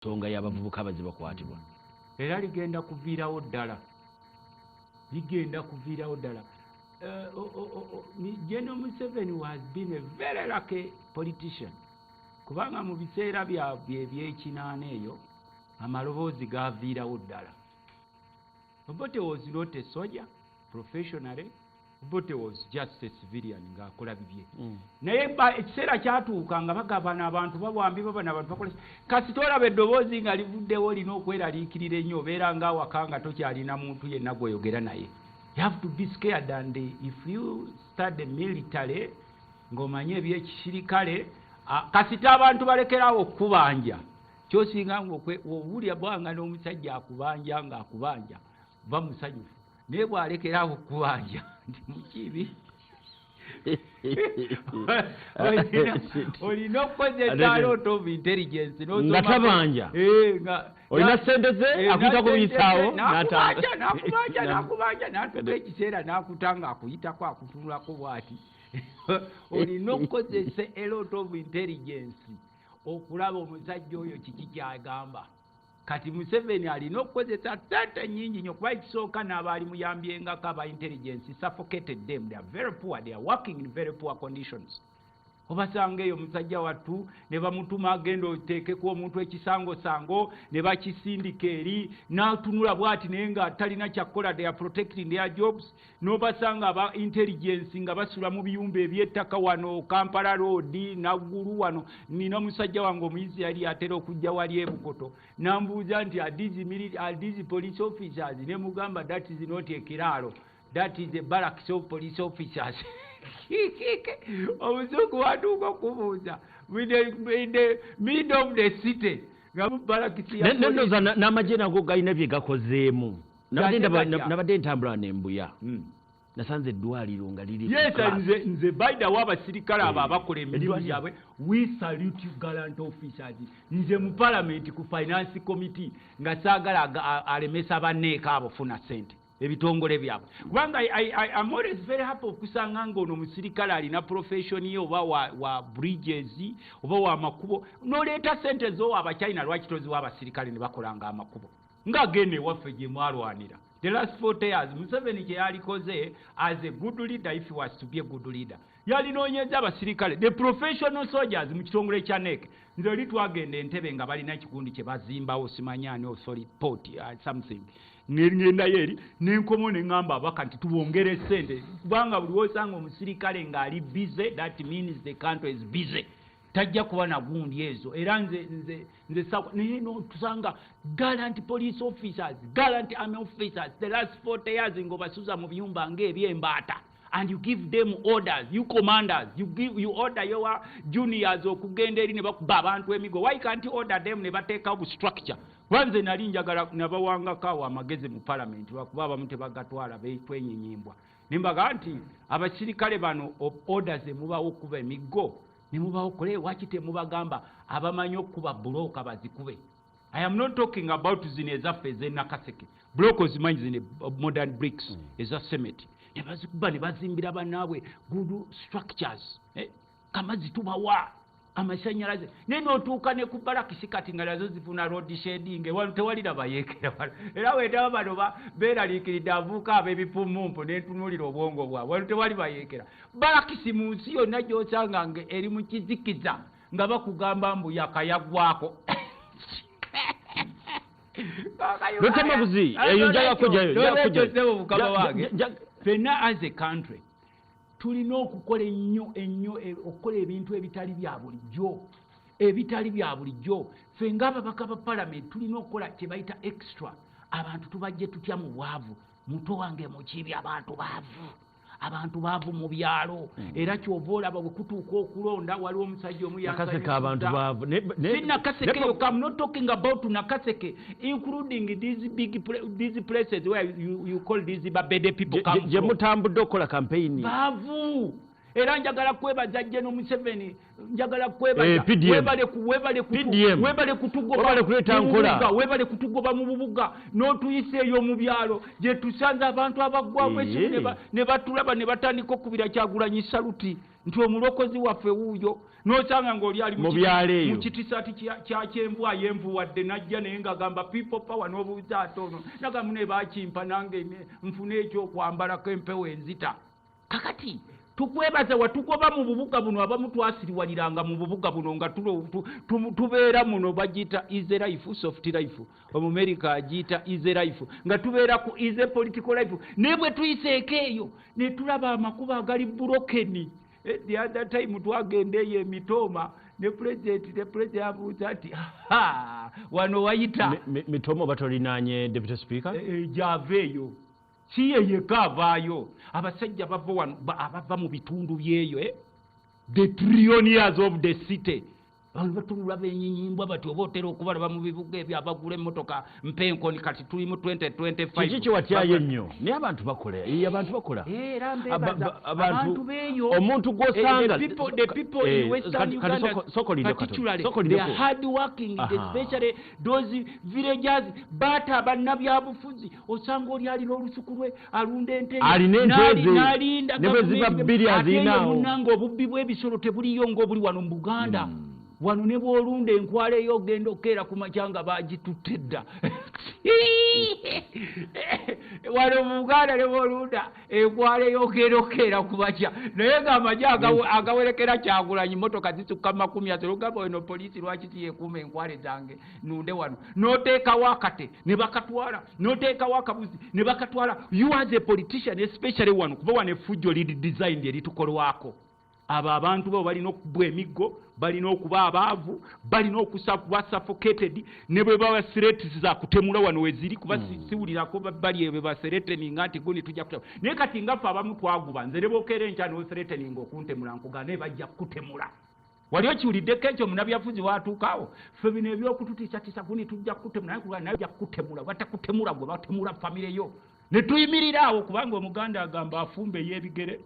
nsonga y'abavubuka abaziba kwatibwa era ligenda kuviirawo ddala General Museveni has been a very lucky politician kubanga mu biseera byabwe eby'ekinaana eyo amaloboozi gaaviirawo ddala. Obote was not a soldier professionally, Obote was just a civilian ng'akola bibye. Naye ekiseera kyatuuka nga bagabana abantu babwambi babana abantu bakola kasita olaba eddoboozi nga livuddewo olina okweraliikirira ennyo obeera ng'awaka nga tokyalina muntu yenna gw'oyogera naye. You have to be scared, and if you start the military ng'omanye ebyekisirikale kasita abantu balekerawo okubanja kyosinga ng'owulya bwanga n'omusajja akubanja ng'akubanja bamusanyufu naye bw'alekerawo okubanja ndi mukibi olina okukozesa lot of intelligence nga tabanja olina ssente ze akuyitako biyisaawo nakubanja natuka ekiseera nakutanga akuyitako akutunulako bw'ati olina okukozesa a lot of intelligence okulaba omusajja oyo kiki kyagamba. Kati Museveni alina okukozesa ssente nnyingi nnyo kuba ekisooka n'abaali muyambyengako aba intelligence suffocated them. They are very poor, they are working in very poor conditions. Obasanga eyo musajja wattu ne bamutuma agenda oteekeko omuntu ekisangosango ne bakisindika eri n'atunula bw'ati naye nga talina kyakkola. They are protecting their jobs. N'obasanga aba intelligence nga basula mu biyumba eby'ettaka wano Kampala Road naggulu wano. Nina musajja wange omuyizi yali atera okujja wali ebukoto n'ambuuza nti are these police officers? Ne mugamba that is not a kiraalo, that is a barracks of police officers. Omuzungu watuuka okubuuza in the middle of the city nendoza n'amagye nago galina bye gakozeemu. Nabadde ntambula n'embuya nasanze eddwaliro nga liri nze bayidawo abasirikale abo abakola emirimu gyabwe. We salute you gallant officers. Nze mu parliament ku finance committee nga saagala alemesa banneeka abofuna ssente ebitongole byabwe kubanga I'm always very happy okusanga ng'ono omusirikale alina profession ye oba wa bridges oba wa makubo n'oleeta ssente zo abachina lwaki toziwa abasirikale ne bakolanga amakubo ng'agenda ewaffe gye mwalwanira. The last 40 years Museveni kye yalikoze as a good leader, if he was to be a good leader, yalinoonyeza abasirikale the professional soldiers mu kitongole kya NEC. Nze oli twagenda Entebbe nga balina ekikundi kye bazimbawo simanyani osoli port something ngenda yeri nenkomo nengamba abaka nti tubongere ssente kubanga buli wosanga omusirikale ng'ali busy, that means the country is busy. Tajja kuba na gundi ezo era nze naye tusanga gallant police officers, gallant army officers the last 40 years ng'obasuza mu biyumba ng'ebyembaata. And you give them orders, you commanders, you order your juniors okugenda eri ne bakuba abantu emigo. Why can't you order them ne bateeka bu structure? Wanze nali njagala nabawangako awo amagezi mu parliament lwakuba abamu tebagatwala betwenyenyimbwa. Nimbaga nti abasirikale bano orders emubawo okuba emigo ne mubawo kole waki temubagamba abamanyi okuba buloka bazikube. I am not talking about zino ezaffe ez'Nakaseke. Block ozimanyi zino modern bricks eza cement. Ne bazikuba ne bazimbira bannaabwe good structures. Kama zitubawa amashanyalaze naye n'otuuka ne ku barakisi kati nga nazo zifuna road shading tewalira bayeekera era weetaba bano beeraliikiridde avuuka ab'ebipumumpu n'entunuulira obwongo bwabwe wano tewali bayeekera. Barakisi mu nsi yonna gy'osanga eri mu kizikiza nga bakugamba mbu yakayagwako. Lutamabuzi eyo njaga kujjayo mukama wange fenna as a country tulina okukola ennyo okukola ebintu ebitali bya bulijjo. Ffe ng'ababaka ba parliament tulina okukola kye bayita extra. Abantu tubajje tutya mu bwavu. Muto wange mukibi abantu baavu mu byalo era ky'ova olaba bwe kutuuka okulonda waliwo omusajja omu Nakaseke abantu baavu Nakaseke I'm not talking about Nakaseke, including these places where you call these babede people come gye mutambudde okola campaign baavu era njagala kwebaza General Museveni njagala kwebaza webale kutugoba mu bubuga n'otuyiseeyo mu byalo gye tusanze abantu abaggwamu esimu ne batulaba ne batandika okubira Kyagulanyi saluti nti omulokozi waffe wuuyo n'osanga ng'oli ali mu kitisaati kya kyenvu ayenvuwadde najja naye ng'agamba people power n'obuuza ate ono nagamu ne baakimpa nange nfune eky'okwambalako empewo enzita kakati tukwebaza watugoba mu bubuga buno abamu twasiriwaliranga mu bubuga buno nga tubeera muno bagiyita easy life soft life Omumerika agiyita easy life nga tubeera ku easy political life naye bwe tuyiseeko eyo ne tulaba amakubo agali burokeni the other time twagendeeyo Mitoma ne president abuuza ati wano wayita Mitoma batolinaanye deputy speaker javeeyo kiyeyeka avaayo abasajja abava mu bitundu byeyo the trillionaires of the city batunula benyimbwa bati oba otera okubalaba mu bibuga ebyo abagula emmotoka mpenkoni kati tuli mu 2025 kiki kiwatyayo ennyo naye abantu bakola era abantu beeyo omuntu gw'osanga the people in Western Uganda particularly they are hard working especially those villagers bata bannabyabufuzi osanga oli alina olusuku lwe alunda ente n'alinda ne bwe ziba billions inaawo munanga obubbi bw'ebisolo tebuliyo ng'obuli wano mu Buganda wano ne bw'olunda enkwala eyo ogenda okkeera ku makyanga bagitutte dda wano mu Buganda ne bw'olunda enkwala eyo ogenda okkeera ku makya naye ng'amagye agawerekera Kyagulanyi motoka zisukka 10 olugamba eno poliisi lwaki tiyekuuma enkwale zange nunde wano n'oteekawo akate ne bakatwala n'oteekawo akabuzi ne bakatwala you as a politician especially wano kuba wano effujjo liri design eritukolwako abo abantu bo balina okubwa emiggo balina okuba abaavu balina okuba suffocated ne bwe baba threats za kutemula wano weziri kuba siwulirako bali ebyo ba threatening nti guni tujja kutemula naye kati ngaffe abamu twaguba nze ne bookera enkya no threatening okuntemula nkugane bajja kutemula wali okiwuliddeko ekyo munabyafuzi watuukaawo ffe bino ebyokututiisatiisa guni tujja kutemula naye kulwa naye ojja kutemula batakutemula gwe batemula famire yo ne tuyimirira awo kubanga Omuganda agamba afumbe ey'ebigere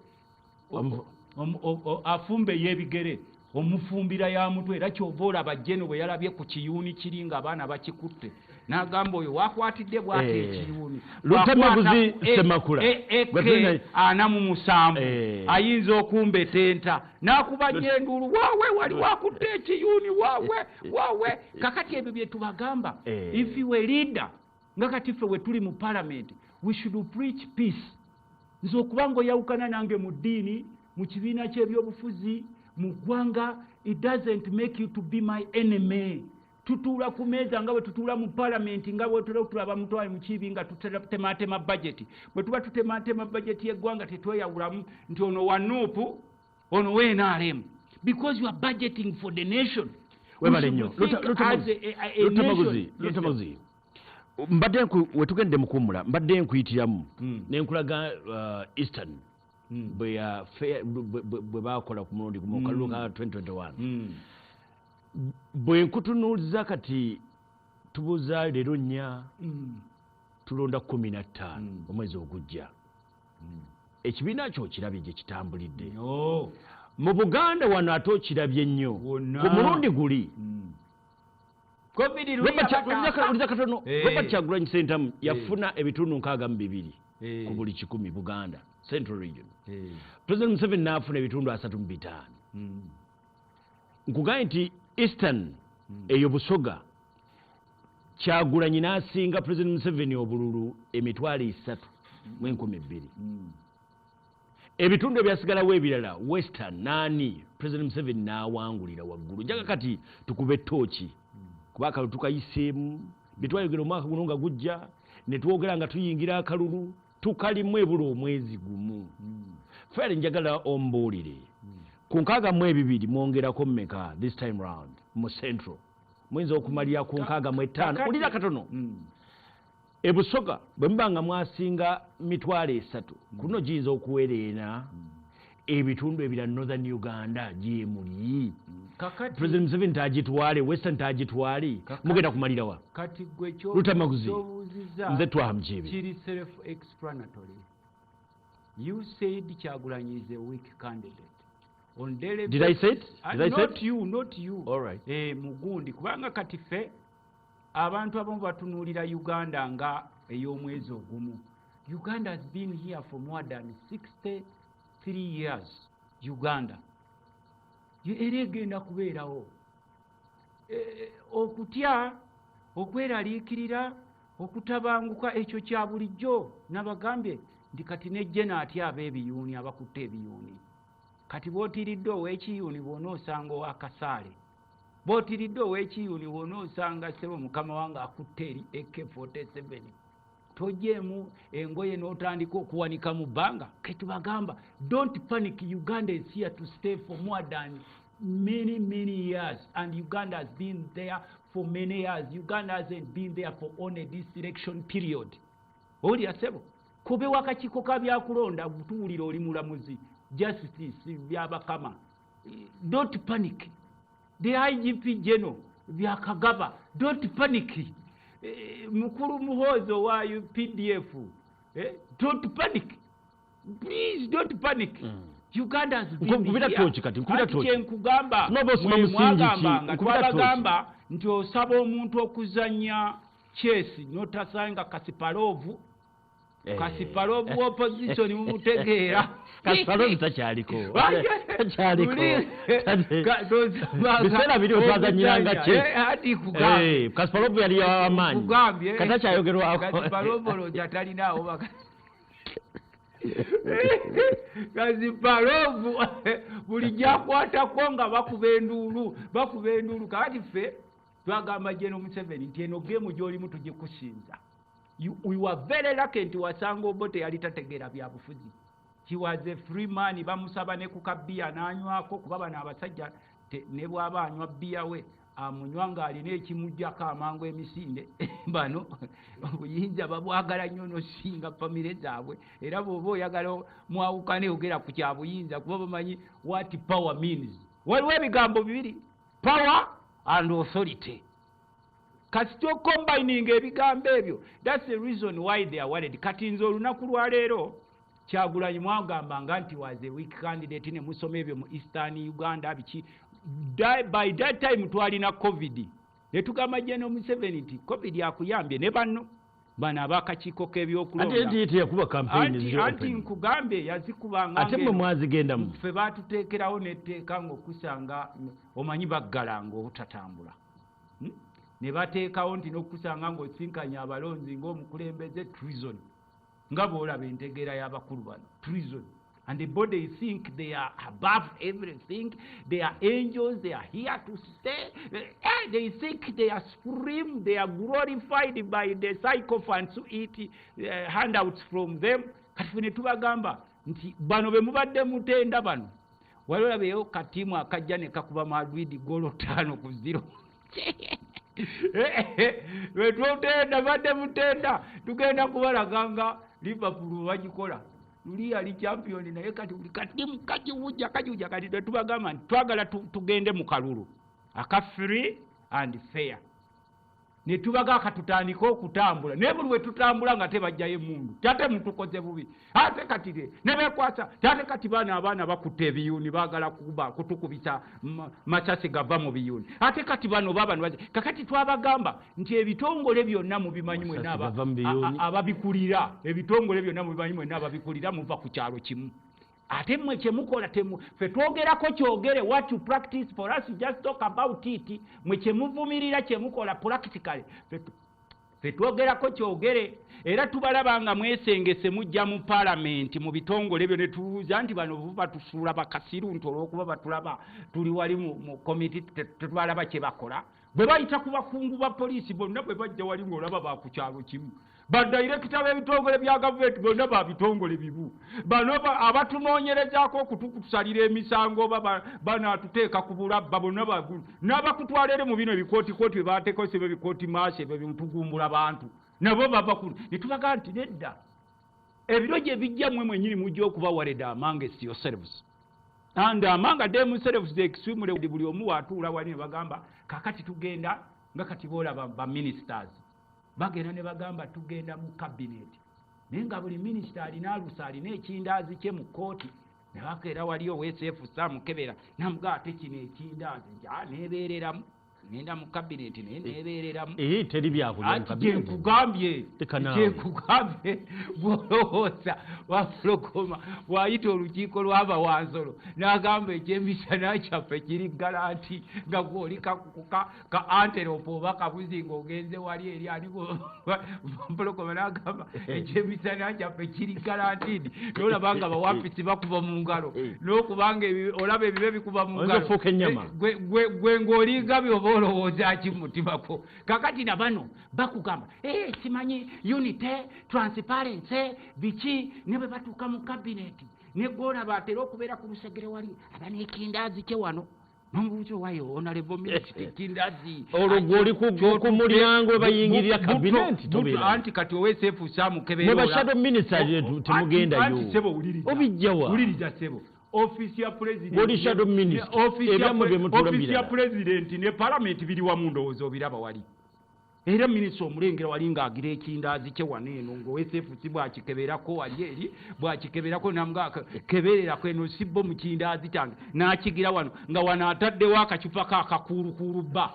afumbe y'ebigere omufumbira ya mutwe era kyova olaba Jeno bwe yalabye ku kiyuuni kiri nga abaana bakikutte n'agamba oyo wakwatidde bw'ati ekiyuuni Lutamaguzi Ssemakula ana mu musanvu ayinza okumbetenta n'akuba nyenduulu waawe wali wakutte ekiyuuni waawe kakati ebyo bye tubagamba if you were leader nga kati ffe we tuli mu parliament we should preach peace nze okuba ng'oyawukana nange mu ddiini mu kibiina ky'ebyobufuzi mu ggwanga it doesn't make you to be my enemy tutuula ku meeza nga bwe tutuula mu parliament nga bwe tulaba mutwale mu kibi nga tutematema budget bwe tuba tutematema budget y'eggwanga tetweyawulamu nti ono wa NUP ono w'NRM because you are budgeting for the nation webale nnyo Lutamaguzi mbadde wetugende mu kuwummula mbadde nkuyitiramu ne nkulaga Eastern bwe bakola ku mulundi mu kalulu ka 2021 bwe nkutunuuliza kati tubuuza leero nnya tulonda 15 omwezi ogujja ekibiina kyo kirabye gye kitambulidde mu Buganda wano ate okirabye nnyo ku mulundi guli Robert Kyagulanyi Ssentamu yafuna ebitundu 62 ku buli 100 Buganda Central Region President Museveni n'afuna ebitundu 35 nkugaye nti Eastern eyo Busoga Kyagulanyi n'asinga President Museveni obululu emitwalo 3.12 ebitundu ebyasigalawo ebirala Western nani President Museveni n'awangulira waggulu njaga kati tukube tooki kuba akalulu tukayiseemu bitwayogera omwaka guno nga gujja ne twogera nga tuyingira akalulu tukalimu ebula omwezi gumu fere njagala ombuulire ku 62 mwongerako mmeka this time round mu Central muyinza okumalira ku 65 ulira katono ebusoga bwe mbanga mwasinga mitwalo 3 kuno giyinza okuwereena ebitundu ebira Northern Uganda gyemuli President Museveni tagitwale Western tagitwale mugenda kumalirawa kati gwe kyo Lutamaguzi nze twamukibi kiri self explanatory you said Kyagulanyi is a weak candidate on daily Did I say it? Did I say not it? not you All right. mugundi kubanga kati ffe abantu abamu batunuulira Uganda nga ey'omwezi ogumu. Uganda has been here for more than 63 years. Uganda era egenda kubeerawo. Okutya, okweraliikirira, okutabanguka ekyo kya bulijjo. Nabagambye ndi kati nejje naatya ab'ebiyuuni abakutte ebiyuuni. Kati bootiridde ow'ekiyuuni bw'onoosanga ow'akasaale. Bootiridde ow'ekiyuuni bw'onoosanga ssebo mukama wange akutte eri AK-47. Tojeemu engoye n'otandika okuwanika mu bbanga. Ketubagamba, don't panic. Uganda is here to stay for more than many years, and Uganda has been there for many years. Uganda hasn't been there for only this election period. Oli asebo kobe wakachiko kabyakulonda gutuulira oli mulamuzi justice byabakama. Don't panic. The IGP General byakagaba, don't panic. Mukuru Muhozo wa UPDF, don't panic. Please don't panic. Uganda has been here. Nkugamba mwagamba twabagamba nti osaba omuntu okuzanya chesi notasanga Kasipalovu. Kasipalovu opposition mumutegeera. Kasipalovu takyaliko. Biseera biri otwazanyiranga chesi. Kasipalovu yali y'amaanyi. Kata kyayogerwako. Kasipalovu olojja talinaawo baka. Kasipalovu bulijjo akwatako nga bakuba enduulu. Kakati ffe twagamba General Museveni nti eno geemu gy'olimu tugikusinza. We were very lucky nti wasanga Obote yali tategeera byabufuzi. He was a free man. Bamusaba ne ku kabbiya n'anywako kuba bano abasajja ne bw'aba anywa bbiya we amunywa ng'alina ekimujjako amangu emisinde. Bano obuyinza babwagala nnyo n'osinga famire zaabwe, era bw'oba oyagala mwawukane ogera ku kya buyinza kuba bamanyi what power means. Waliwo ebigambo bibiri, power and authority. Kasito combining ebigambo ebyo, that's the reason why they are worried. Kati nze olunaku lwa leero Kyagulanyi mwagambanga nti was a weak candidate ne musoma ebyo mu Eastern Uganda biki. By that time twalina COVID. Ne tugamba General Museveni nti COVID yakuyambye ne bano abakakiiko k'ebyokulonda. Ate yakuba campaign anti nkugambye yazikubanga ate mwe mwazigendamu. Ffe baatuteekerawo n'etteeka ng'okusanga omanyi baggalanga obutatambula. Ne bateekawo nti n'okusanga ng'osinkanya abalonzi ng'omukulembeze treason. Nga bw'olaba entegeera y'abakulu bano, treason. And the body think they are above everything. They are angels. They are here to stay. They think they are supreme. They are glorified by the sycophants who eat handouts from them. Kati fene tubagamba nti bano be mubadde mutenda bano. Walabeyo katimu akajja ne kakuba Madrid golo 5-0. Wetutenda badde mutenda tugenda kubalaganga Liverpool bagikola. Luli yali champion naye kati buli katimu kajiwuja kati tubagamba twagala tugende mu kalulu aka free and fair. Ne tubaga katutandika okutambula ne buli we tutambula nga tebajjayo mundu tate mutukoze bubi ate katire ne bekwasa tate kati abaana bakutte ebiyuni bagala kuba kutukubisa machasi gava mu biyuni ate kati bano kakati twabagamba nti ebitongole byonna mu bimanyi mwe naba ababikulira ebitongole byonna mu bimanyi mwe naba bikulira muva ku kyalo kimu. Ate mwe kyemukola ffe twogerako kyogere what you practice for us just talk about it. Mwe kyemuvumirira kyemukola practically ffe twogerako kyogere era tubalaba nga mwesengese mujja mu parliament mu bitongole byo ne tubuuza nti bano batusuula bakasiru nti olw'okuba batulaba tuli wali mu committee tetwalaba kye bakola. Bwe bayita ku bakungu ba poliisi bonna bwe bajja wali ng'olaba bakukyalo kimu. Badirekita b'ebitongole bya gavumenti bonna ba bitongole bibu. Bano abatunoonyerezaako okutukusalira emisango banaatuteeka ku bulabba bonna bagulu. N'abakutwalire mu bino ebikooti baateeko sebe bikooti maasi ebyo bitugumbula bantu. Nabo bava ku ne tubaga nti nedda. Ebiro gye bijja mmwe mwennyini mujja okuba worried among yourselves. And among themselves the extremely buli omu waatuula wali ne bagamba kakati tugenda nga kati boolaba ba ministers. Bagenda ne bagamba tugenda mu cabinet. Naye nga buli minisita alina alusa alina ekindaazi kye mu kooti ne bakeera wali oweseefu Saamukebera namugaa ate kino ekindaazi nebeereramu ngenda mu kabineti naye nebeereramu teri byakulya mu kabineti kyekugambye bwolowooza wapulogoma bwayita olukiiko lw'abawansolo n'agamba ekyemisana kyaffe kiri garanti nga gwoli ka antelope oba kabuzi ng'ogenze wali eri ani wapulogoma n'agamba ekyemisana kyaffe kiri garantidi n'olaba nga bawapisi bakuba mu ngalo n'okubanga olaba ebibe bikuba mu ngalo gwe ng'olinga byoba olowooza ki mutimako kakati na bano bakugamba simanyi unity transparency biki ne bwe batuuka mu kabineti ne gwolaba atera okubeera ku lusegere wali aba n'ekindaazi kye wano n'omubuuzo wayo honorable minister ekindazi olwo gw'oli ku mulyango bayingirira kabineti anti kati oweseefu Saamukebera ne bashadow minister temugendayo obijjawa wuliriza sebo office ya president office ya president ne parliament biri wamu ndowooza obiraba wali era minisita omulengera wali ng'agira ekindaazi kye wano eno ng'oweseefu bwakikeberako wali eri bwakikeberako namugaa kebererako eno sibbo mu kindaazi kyange n'akigira wano nga wano ataddewo akacupa kakakuulukuulu bba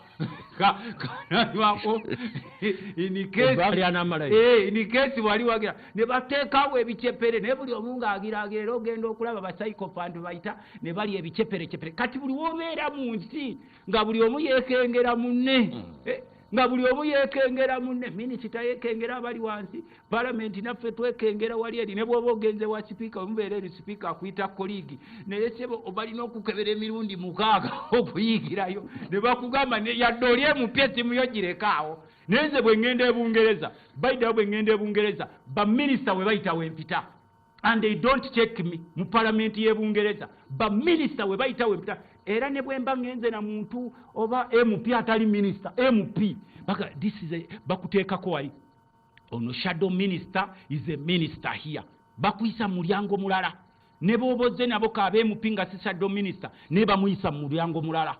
kananywako inikesi wali wagira ne bateekawo ebicepere naye buli omu ng'agiraagira era ogenda okulaba basaikofandi bayita ne bali ebiceperecepere kati buli wobeera mu nsi nga buli omu yeekengera munne nga buli omu yeekengera munne minisita yeekengera abali wansi palamenti naffe twekengera wali eri ne bw'oba ogenze wa sipiika omubeera eri sipiika akuyita koligi naye sebo balina okukebera emirundi 6 okuyigirayo ne bakugamba yadde oli emupya essimu yo girekaawo naye nze bwe ŋŋenda ebungereza bayitawo bwe ŋŋenda ebungereza baminisita we bayitawo empita and they don't check me mu palamenti y'ebungereza baminisita we bayitawo empita era ne bwe mba ngenze na muntu oba MP atali minister MP baka this is bakuteekako wali ono shadow minister is a minister here bakuyisa mulyango mulala ne boboze nabo kaabe MP nga si shadow minister ne bamuyisa mulyango mulala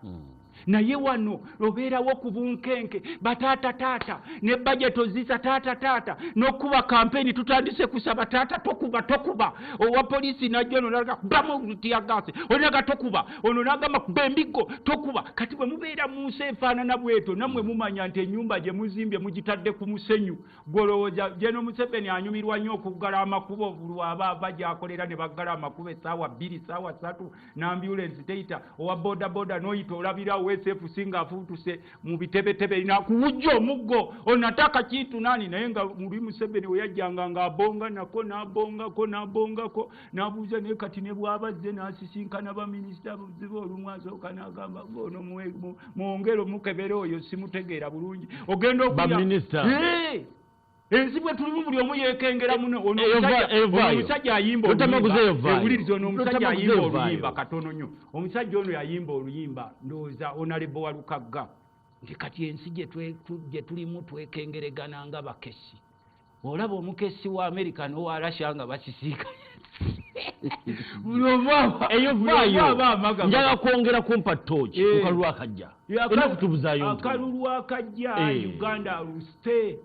naye wano obeerawo ku bunkenke bataata ne bajeto zisa taata n'okuba kampeni tutandise kusaba taata tokuba owa polisi najjo ono nalaga bamu tiyagase onaga tokuba ono nagamba bembigo tokuba kati bwe mubeera mu nsi efaanana bweto nammwe mumanya nti ennyumba gye muzimbye mugitadde ku musenyu gwolowooza General Museveni anyumirwa nnyo okuggala amakubo lwaba bajyakolera ne baggala amakubo essaawa 2 essaawa 3 n'ambulance teita owa boda n'oyita olabirawo weseefu singa afuutuse mu bitebetebe ina kuwujja omuggo onataka kintu nani naye nga muri Museveni we yajjanga ng'abonga nako n'abongako n'abuuza naye kati ne bw'abazze n'asisinkana baminisita buzibu olumu asooka n'agamba ono mwongere omukebere oyo simutegeera bulungi ogenda okuya ensi bwe tulimu buli omu yeekengera muno ono omusajja ayimba oluyimba ono omusajja ayimba oluyimba katono nnyo omusajja ono yayimba oluyimba ndowooza onalebo walukagga nti kati ensi gye tulimu twekengeregana nga bakesi olaba omukesi wa Amerika n'owa Russia nga basisiikanye eyo vaayo njaga kwongera kumpa tooki ku kalulu akajja era kutubuzaayo akalulu akajja Uganda luste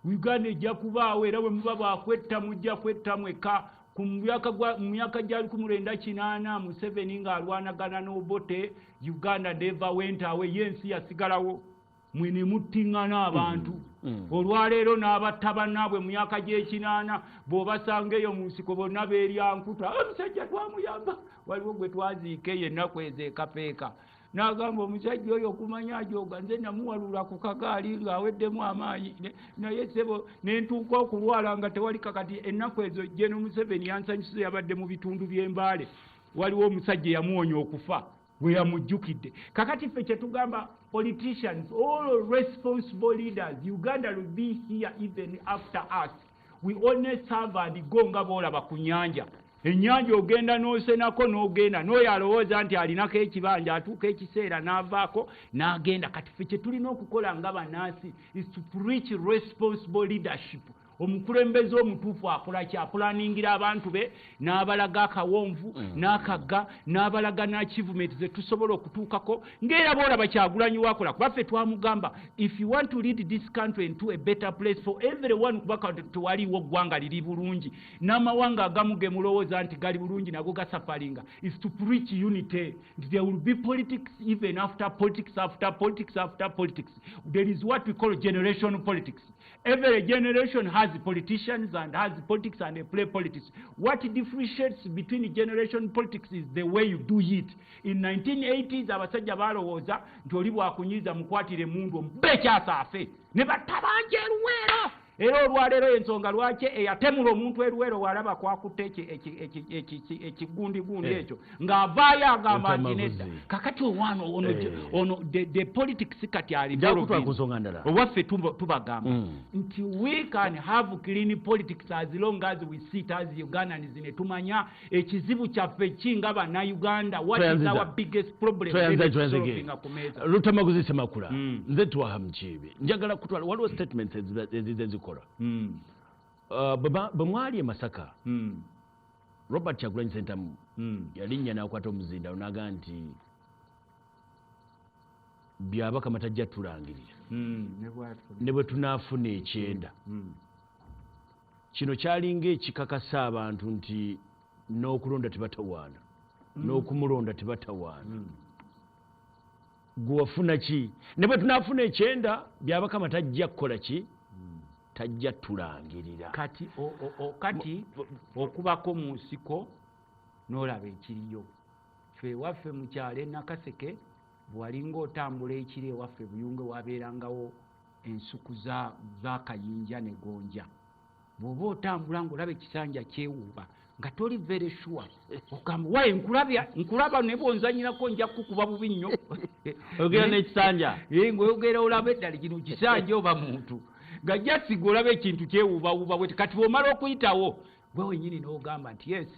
Uganda ejja kubaawo era bwe muba bwakwetta mujja kwetta mweka ku myaka gya 1998 Museveni ng'alwanagana n'Obote Uganda never went away yensi yasigalawo mwene muttiŋŋana abantu olwaleero n'abatta bannaabwe mu myaka gy'ekinaana bw'obasanga eyo mu nsiko bonna beeryankuta omusajja twamuyamba waliwo gwe twaziika eyo ennaku ezo ekapeeka n'agamba omusajja oyo okumanya ajoga nze namuwalula ku kagaali ng'aweddemu amaanyi naye sebo nentuuka okulwala nga tewali kakati ennaku ezo General Museveni yansanyusiza yabadde mu bitundu by'Embale waliwo omusajja yamuwonya okufa we yamujjukidde kakati ffe kye tugamba politicians all responsible leaders Uganda will be here even after us we only serve and go nga boolaba ku nnyanja ennyanja ogenda n'osenako n'ogenda n'oyo alowooza nti alinako ekibanja atuuka ekiseera n'avaako n'agenda kati ffe kye tulina okukola nga bannansi is to preach responsible leadership omukulembeze omutuufu akola ki apulaningira abantu be n'abalaga akawonvu n'akagga n'abalaga n'achievement ze tusobola okutuukako ng'era boolaba Kyagulanyi wakola kuba ffe twamugamba if you want to lead this country into a better place for everyone kuba tewaliwo ggwanga liri bulungi n'amawanga agamu ge mulowooza nti gali bulungi nago gasafalinga is to preach unity. There will be politics even after politics after politics after politics. There is what we call generation politics. Every generation has politicians and has politics and they play politics. What differentiates between generation politics is the way you do it. In 1980s, abasajja balowooza nti oli bwakunyiza mukwatire mundu mbekyasa afe ne batabanja eruweero. Era olwaleero ensonga lwaki eyatemula omuntu eruweero walaba kwakutte ekigundi ekyo ng'avaayo agamba nti nedda kakati owano ono the politics kati owaffe tubagamba nti we can have clean politics as long as we sit as Ugandans ne tumanya ekizibu kyaffe kinga bannayuganda what is our biggest problem Lutamaguzi Semakula nze tuwaha Mukiibi njagala kutwala waliwo statements ezizikola bwe mwali e Masaka Robert Kyagulanyi Ssentamu yalinnya n'akwata omuzinda n'aga nti byabakama tajja tulangirira ne bwe tunaafuna ekyenda kino kyalinga ekikakasa abantu nti n'okulonda tebatawaana n'okumulonda tebatawaana gwe wafuna ki ne bwe tunaafuna ekyenda byabakama tajja kukola ki tajja tulangirira kati okubako mu nsiko n'olaba ekiriyo ffe ewaffe mu kyalo e Nakaseke bwalinga otambula ekiri ewaffe Buyunge wabeerangawo ensuku za Kayinja ne Gonja bw'oba otambula ng'olaba ekisanja kyewuuba nga toli very sure ogamba waye nkulaba ne bwonzanyirako nja kukuba bubi nnyo oyogera n'ekisanja ng'oyogera olaba eddala kino kisanja oba muntu nga jasiga olaba ekintu kyewuubawuuba bwe kati bw'omala okuyitawo gwe wennyini n'ogamba nti yes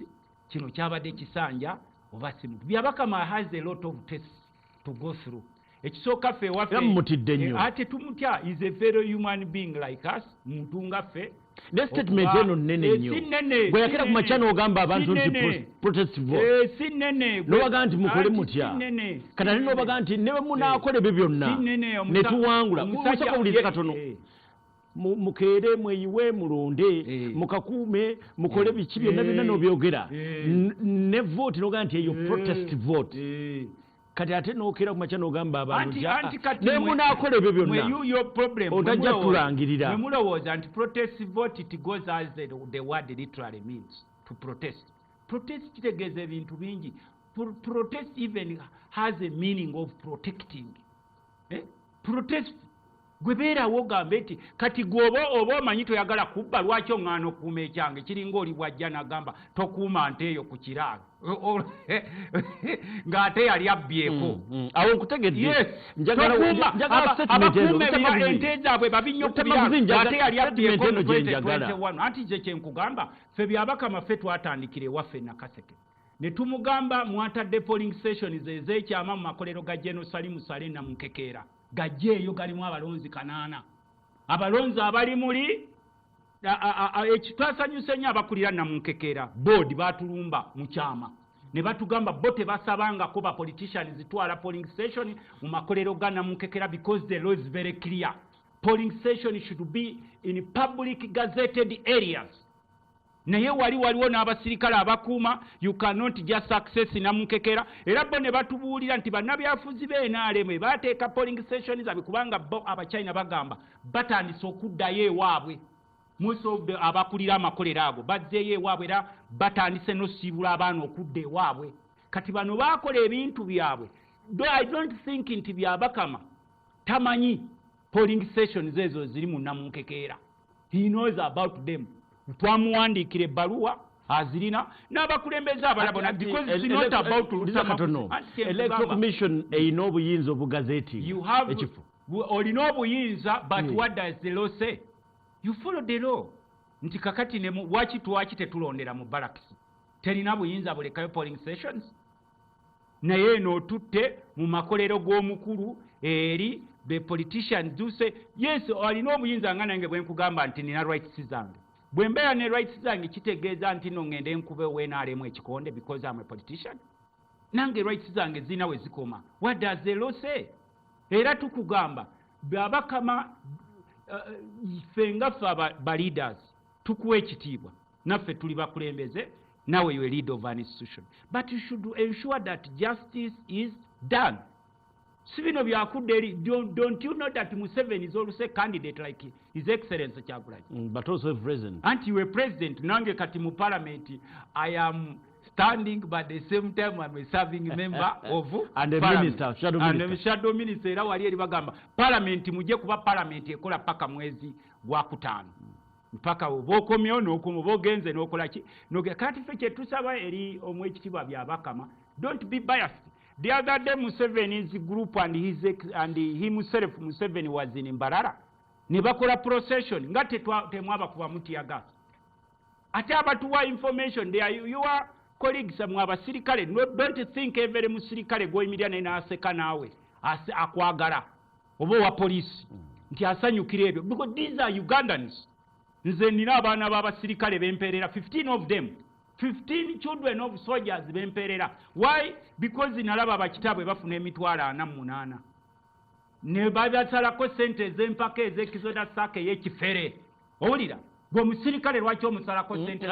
kino kyabadde kisanja oba si muntu byabakama has a lot of tests to go through ekisooka ffe ewaffe yamutidde nnyo ate tumutya is a fellow human being like us muntu nga ffe ne statement eno nnene nnyo bwe yakera ku makya n'ogamba abantu nti protest vote si nnene n'obaga nti mukole mutya kati ate n'obaga nti ne bwe munaakola ebyo byonna ne tuwangula musaka wuliriza katono mukeere mweyiwe mulonde mukakuume mukole biki byonna byonna n'obyogera ne vote n'oga nti eyo protest vote kati ate n'okera ku makya n'ogamba abantu ne munaakola ebyo byonna otajja tulangirira mwe mulowooza nti protest vote it goes as the word literally means to protest kitegeeza ebintu bingi protest even has a meaning of protecting protest gwe beerawo ogambe nti kati gwoba oba omanyi toyagala kubba lwaki oŋŋaana okuuma ekyange kiringa oli bwajja n'agamba tokuuma nte eyo ku kiraalo ng'ate yali abbyeko awo nkutegedde abakuume ente zaabwe babi nnyo ng'ate yali abbyeko anti nze kyenkugamba ffe byabakama ffe twatandikira ewaffe Nakaseke ne tumugamba mwatadde polling stations ez'ekyama mu makolero ga General Salimu Sale na Munkekeera gajjeeyo galimu abalonzi 8 abalonzi abali muli twasanyuse nnyo abakulira Namunkekeera board batulumba mu kyama ne batugamba bo tebasabangako ba politicians zitwala polling station mu makolero ga Namunkekeera because the law is very clear. Polling station should be in public gazetted areas. Naye waliwo n'abasirikale abakuuma you cannot just access Namunkekeera era bo ne batubuulira nti bannabyafuzi b'NRM bateeka polling stations abikubanga bo abachina bagamba batandise okuddayo ewaabwe musobde abakulira amakolero ago bazzeeyo ewaabwe era batandise n'osiibula abaana okudda ewaabwe kati bano baakola ebintu byabwe I don't think nti byabakama tamanyi polling stations ezo ziri mu Namunkekeera he knows about them twamuwandiikira ebbaluwa azirina n'abakulembeze abalabona because it's not about electoral commission eyina obuyinza obugazeti ekifo olina obuyinza but what does the law say you follow the law nti kakati ne twaki tetulondera mu barracks terina buyinza bulekayo polling stations naye eno tutte mu makolero g'omukulu eri the politicians do say yes alina obuyinza nga nange bwe nkugamba nti nina rights zange bwe mbeera ne rights zange kitegeeza nti no ngende nkube weenaalemu ekikonde because I'm a politician nange rights zange zina we zikoma. What does the law say? Era tukugamba babakama ife nga ffe ba leaders tukuwa ekitiibwa naffe tuli bakulembeze nawe you a leader of an institution, but you should ensure that justice is done. Sibino byakudde eri, don't you know that Museveni is also a candidate like His Excellency Kyagulanyi, but also president, and you were president. Nange kati mu parliament I am standing, but at the same time I'm a serving member of and the minister, shadow minister. And the shadow minister era wali eri bagamba parliament mujje kuba parliament ekola paka mwezi gwa kutaano mpaka obokomyo n'okumobogenze n'okolaki noge kati ffe kye tusaba eri omwekitiibwa byabakama, don't be biased. The other day Museveni's group and himself Museveni was in Mbarara ne bakola procession nga temwaba kuba mutiaga ate abatuwa information they are your colleagues mu abasirikale. Don't think every musirikale gwoyimirira n'aseka naawe akwagala oba wa police nti asanyukira ebyo, because these are Ugandans. Nze nina abaana b'abasirikale b'empeerera 15 of them, 15 children of soldiers b'empeerera. Why? Because nalaba bakitaabwe bafuna emitwalo 48 ne babasalako sente ez'empaka ez'ekizoda saaka ey'ekifere. Owulira gwe omusirikale lwaki omusalako sente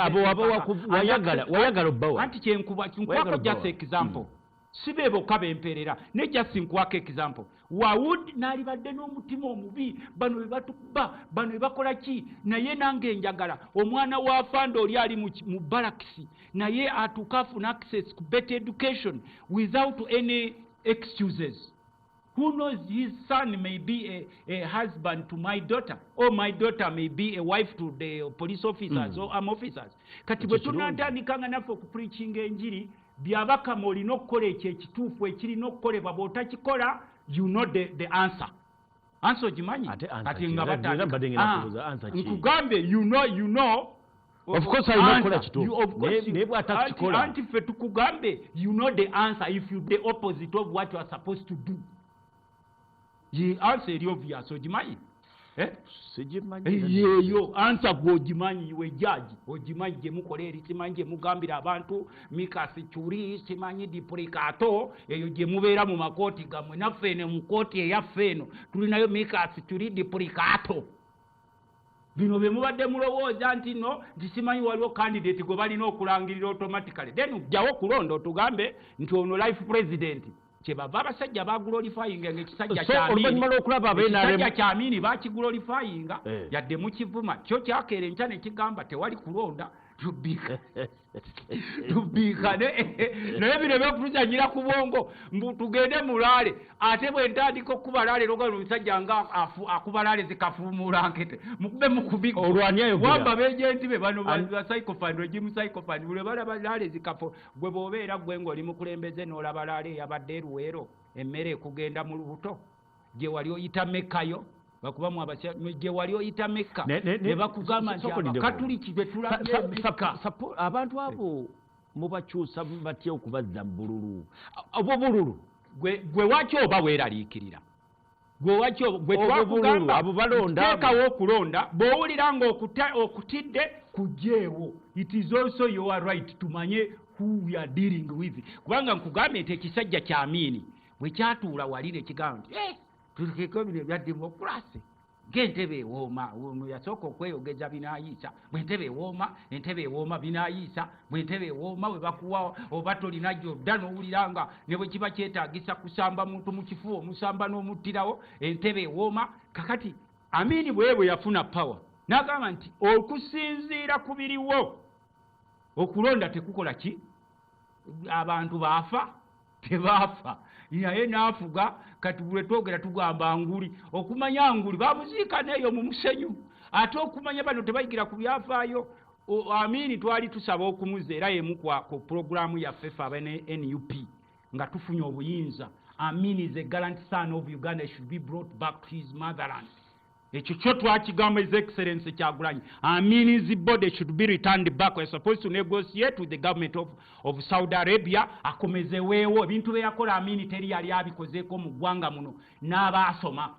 wayagala obbawa anti kyenkuwako just example sibe bokka b'empeerera ne just nkuwako example Wawud n'alibadde n'omutima omubi bano be batukuba bano be bakola ki naye nange njagala omwana wa fanda oli ali mu barakisi naye atuuka afuna access to better education without any excuses. Who knows, his son may be a husband to my daughter, or my daughter may be a wife to the police officers or armed officers. Kati bwe tunatandikanga naffe okupreachinga enjiri byabakama olina okukola ekyo ekituufu ekirina okukolebwa bw'otakikola you know the answer. Answer ogimanyi kati nga batandika nkugambe you know of course alina okukola kituufu naye bw'atakikola anti ffe tukugambe you know the answer if you the opposite of what you are supposed to do. Ye answer eri obvious ogimanyi yeyo answer gwogimanyi iwe jaji ogimanyi gye mukola eri simanyi gye mugambira abantu mikasi churi simanyi dipuricato eyo gye mubeera mu makooti gammwe naffe eno mu kooti eyaffe eno tulinayo mikasi churi dipuricato. Bino bye mubadde mulowooza nti no nti simanyi waliwo candidate gwe balina okulangirira automatically then ojjawo kulonda otugambe nti ono life president. Kyebava abasajja bagulorifyinga ng'ekisajja kyamini bakiglorifyinga yadde mukivuma kyo kyakeera enkya ne kigamba tewali kulonda tubbiika naye bino byokutuzanyira ku bwongo mbu tugende mulaale ate bwe ntandika okuba laale loga omusajja nga akuba laale zikafuumuula nkete mukube mukubika wamba bejenti be bano basaikofani regimu saikofani bule balaba laale zikafu gwe bw'obeera gwe ng'oli mukulembeze n'olaba laale eyabadde eruweero emmere ekugenda mu lubuto gye wali oyita mekkayo bakubamu gye wali oyita mekka ne bakugamba nti abakatuliki be tulabye abantu abo mubakyusa batya okubazza mu bululu obwo bululu gwe waki oba weeraliikirira gwe waki gwe twakugamba abo balonda teekawo okulonda bw'owulira nga okutidde kujeewo it is also your right tumanye who we are dealing with kubanga nkugambe nti ekisajja kyamiini bwe kyatuula wali ne kigamba nti tulikeko bino ebya demokrasi ng'entebe ewooma ono yasooka okweyogeza binaayiisa bw'entebe ewooma binaayiisa bw'entebe ewooma bwe bakuwa oba tolina gyodda n'owulira nga ne bwe kiba kyetaagisa kusamba muntu mu kifuba omusamba n'omuttirawo entebe ewooma kakati Amini bwe yafuna power n'agamba nti okusinziira ku biriwo okulonda tekukola ki abantu baafa tebaafa naye n'afuga kati bwe twogera tugamba nguli okumanya nguli babuziika neeyo mu musenyu ate okumanya bano tebayigira ku byafaayo Amini twali tusaba okumuza era yemu ku programu yaffe aba NUP nga tufunye obuyinza Amini is a gallant son of Uganda should be brought back to his motherland. Ekyo kyo twakigamba His Excellency Kyagulanyi. Amini's body should be returned back. We're supposed to negotiate with the government of Saudi Arabia. Akomezeweewo ebintu bye yakola Amini teri yali abikozeeko mu ggwanga muno n'abaasoma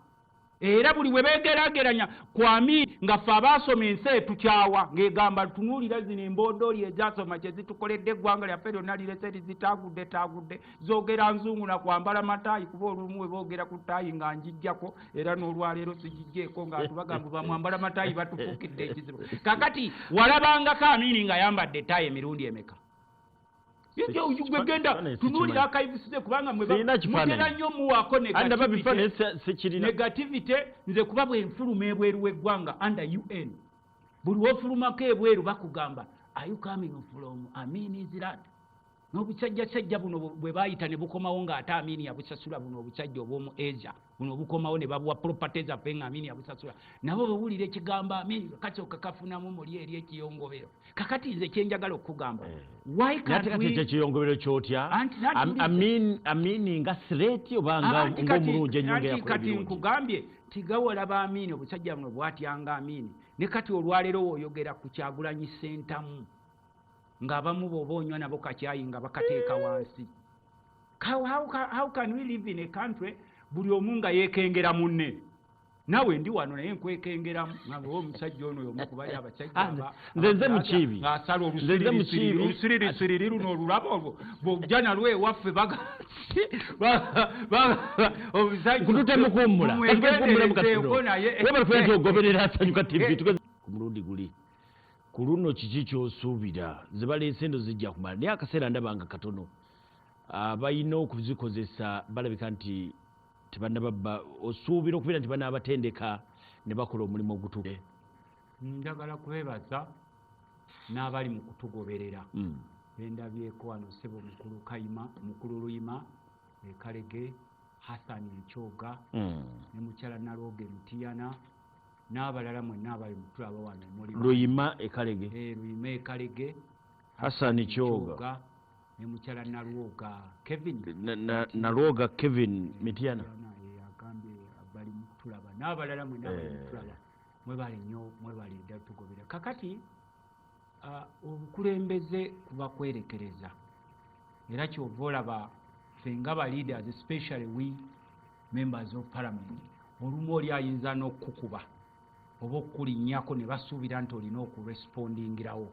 era buli bwe begeraageranya kwami nga ffe abaasoma ensi etukyawa ng'egamba tunuulira zino emboodooli ezasoma kye zitukoledde eggwanga lyaffe lyonna lirese lizitaagudde zoogera nzungu na kwambala mataayi kuba olumu we boogera ku ttaayi nga njijjako era n'olwaleero sigijjeeko nga tubagamba bamwambala mataayi batufuukidde ekizibu kakati walabangako Amini nga yambadde ettaayi emirundi emeka gwegenda tunuulira akayivusize kubanga mugera nnyo muwaako negativity nze kuba bwenfuluma ebweru w'eggwanga under UN buli wofulumako ebweru bakugamba are you coming from Amini's land n'obucajjacajja buno bwe baayita ne bukomawo ng'ate Amini yabusasula buno obucajja obw'omu Asia buno obukomawo ne babuwa properties affe nga Amini yabusasula nabo bawulira ekigambo Amini kakyoka kafunamu muli eri ekiyongobero kakati nze kyenjagala okugamba ekiyongobero kyotya Amini nga sireti obanga ng'omulungi ennyonga kati nkugambye tigawala ba Amini obucajja buno bwatyanga Amini ne kati olwaleero woyogera ku Kyagulanyi Ssentamu ng'abamu bw'oba onywa nabo kakyayi nga bakateeka wansi how can we live in a country buli omu nga yeekengera munne nawe ndi wano naye nkwekengeramu ngawe omusajja ono omu kubali abasajja nze mukibi ng'asala olusiririsiririri luno olulabo olwo bw'ojja nalwo ewaffe kututemukummula naye ogoberera asanyuka tv ku mulundi guli ku luno kiki ky'osuubira ze baleese endo zijja kumala naye akaseera ndabanga katono abalina okuzikozesa balabika nti tebannababba osuubira okubeera nti banaabatendeka ne bakola omulimu ogutuuke njagala kubeebaza n'abali mu kutugoberera bendabyeko wano ssebo mukulu Kayima mukulu Luyima Kalege Hassan Ekyoga ne mukyala Nalooge Mutiyana n'abalala mwenna abali mutulaba wano muri Luyima Ekalege Luyima Ekalege Hassan Ekyoga ne mukyala Nalwoga Kevin Nalwoga Kevin Mitiana agambye abali mutulaba n'abalala mwenna abali mutulaba mwebale nnyo mwebale ddala tugobera kakati obukulembeze kuba kwerekereza era kyova olaba ffe nga ba leaders especially we members of parliament olumu oli ayinza n'okukuba oba okulinnyako ne basuubira nti olina okurespondingirawo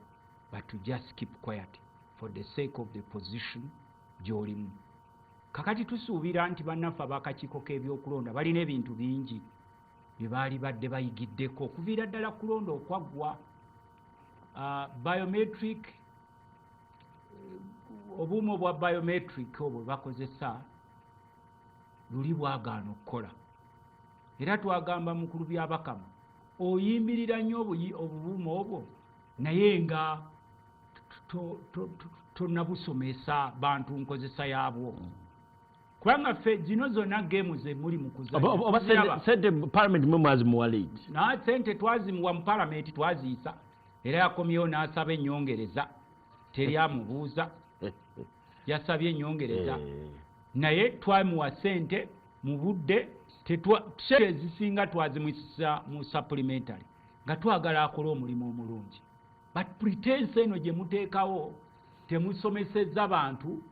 but to just keep quiet for the sake of the position gy'olimu kakati tusuubira nti bannaffe ab'akakiiko k'ebyokulonda balina ebintu bingi bye baali badde bayigiddeko okuviira ddala kulonda okwaggwa biometric obuuma obwa biometric obwo bakozesa luli bwagaana okukola era twagamba mukulu byabakama oyimbirira nnyo obubuuma obwo naye nga tonnabusomesa bantu nkozesa yaabwo kubanga ffe zino zonna geemu ze muli mu kuzanya sente parliament mwe mwazimuwaleti sente twazimuwa mu parliament twaziisa era yakomyewo n'asaba ennyongereza teryamubuuza yasabye ennyongereza naye twamuwa sente mu budde sente ezisinga twazimwisa mu supplementary nga twagala akole omulimu omulungi but pretense eno gye muteekawo temusomesezza bantu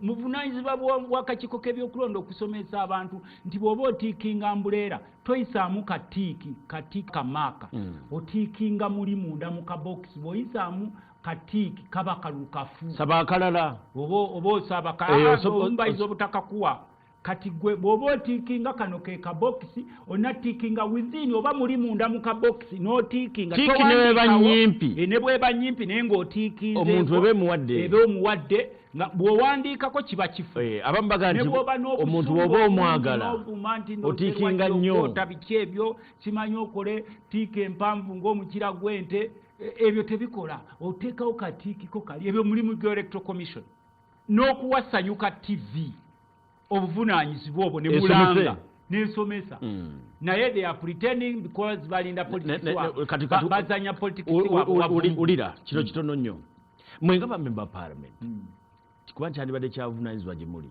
muvunaanyizibwa bw'akakiiko k'ebyokulonda okusomesa abantu nti bw'oba otiikinga mbuleera toyisaamu katiiki kamaaka otiikinga muli munda mu kabokisi bw'oyisaamu katiiki kaba kalukafu saba akalala oba osaba kalalaombayiza obutakakuwa kati gwe bw'oba otiikinga kano ke kabokisi onatiikinga within oba muli munda mu kabokisi n'otiikinga tiiki ne bweba nnyimpi ne bweba nnyimpi naye ng'otiikinze omuntu eba omuwadde nga bw'owandiikako kiba kifu abamu baga nti omuntu bw'oba omwagala otiikinga nnyo biki ebyo kimanyi okole tiika empanvu ng'omukira gw'ente ebyo tebikola oteekawo katiikiko kali ebyo mulimu gwa electoral commission n'okuwasanyuka tv obuvunaanyizibwa obwo ne mulanga n'ensomesa naye they are pretending because balinda politics bazanya politics ulira kino kitono nnyo mwenga bamemba parliament kuba kyandibadde kyavunaanyizibwa gye muli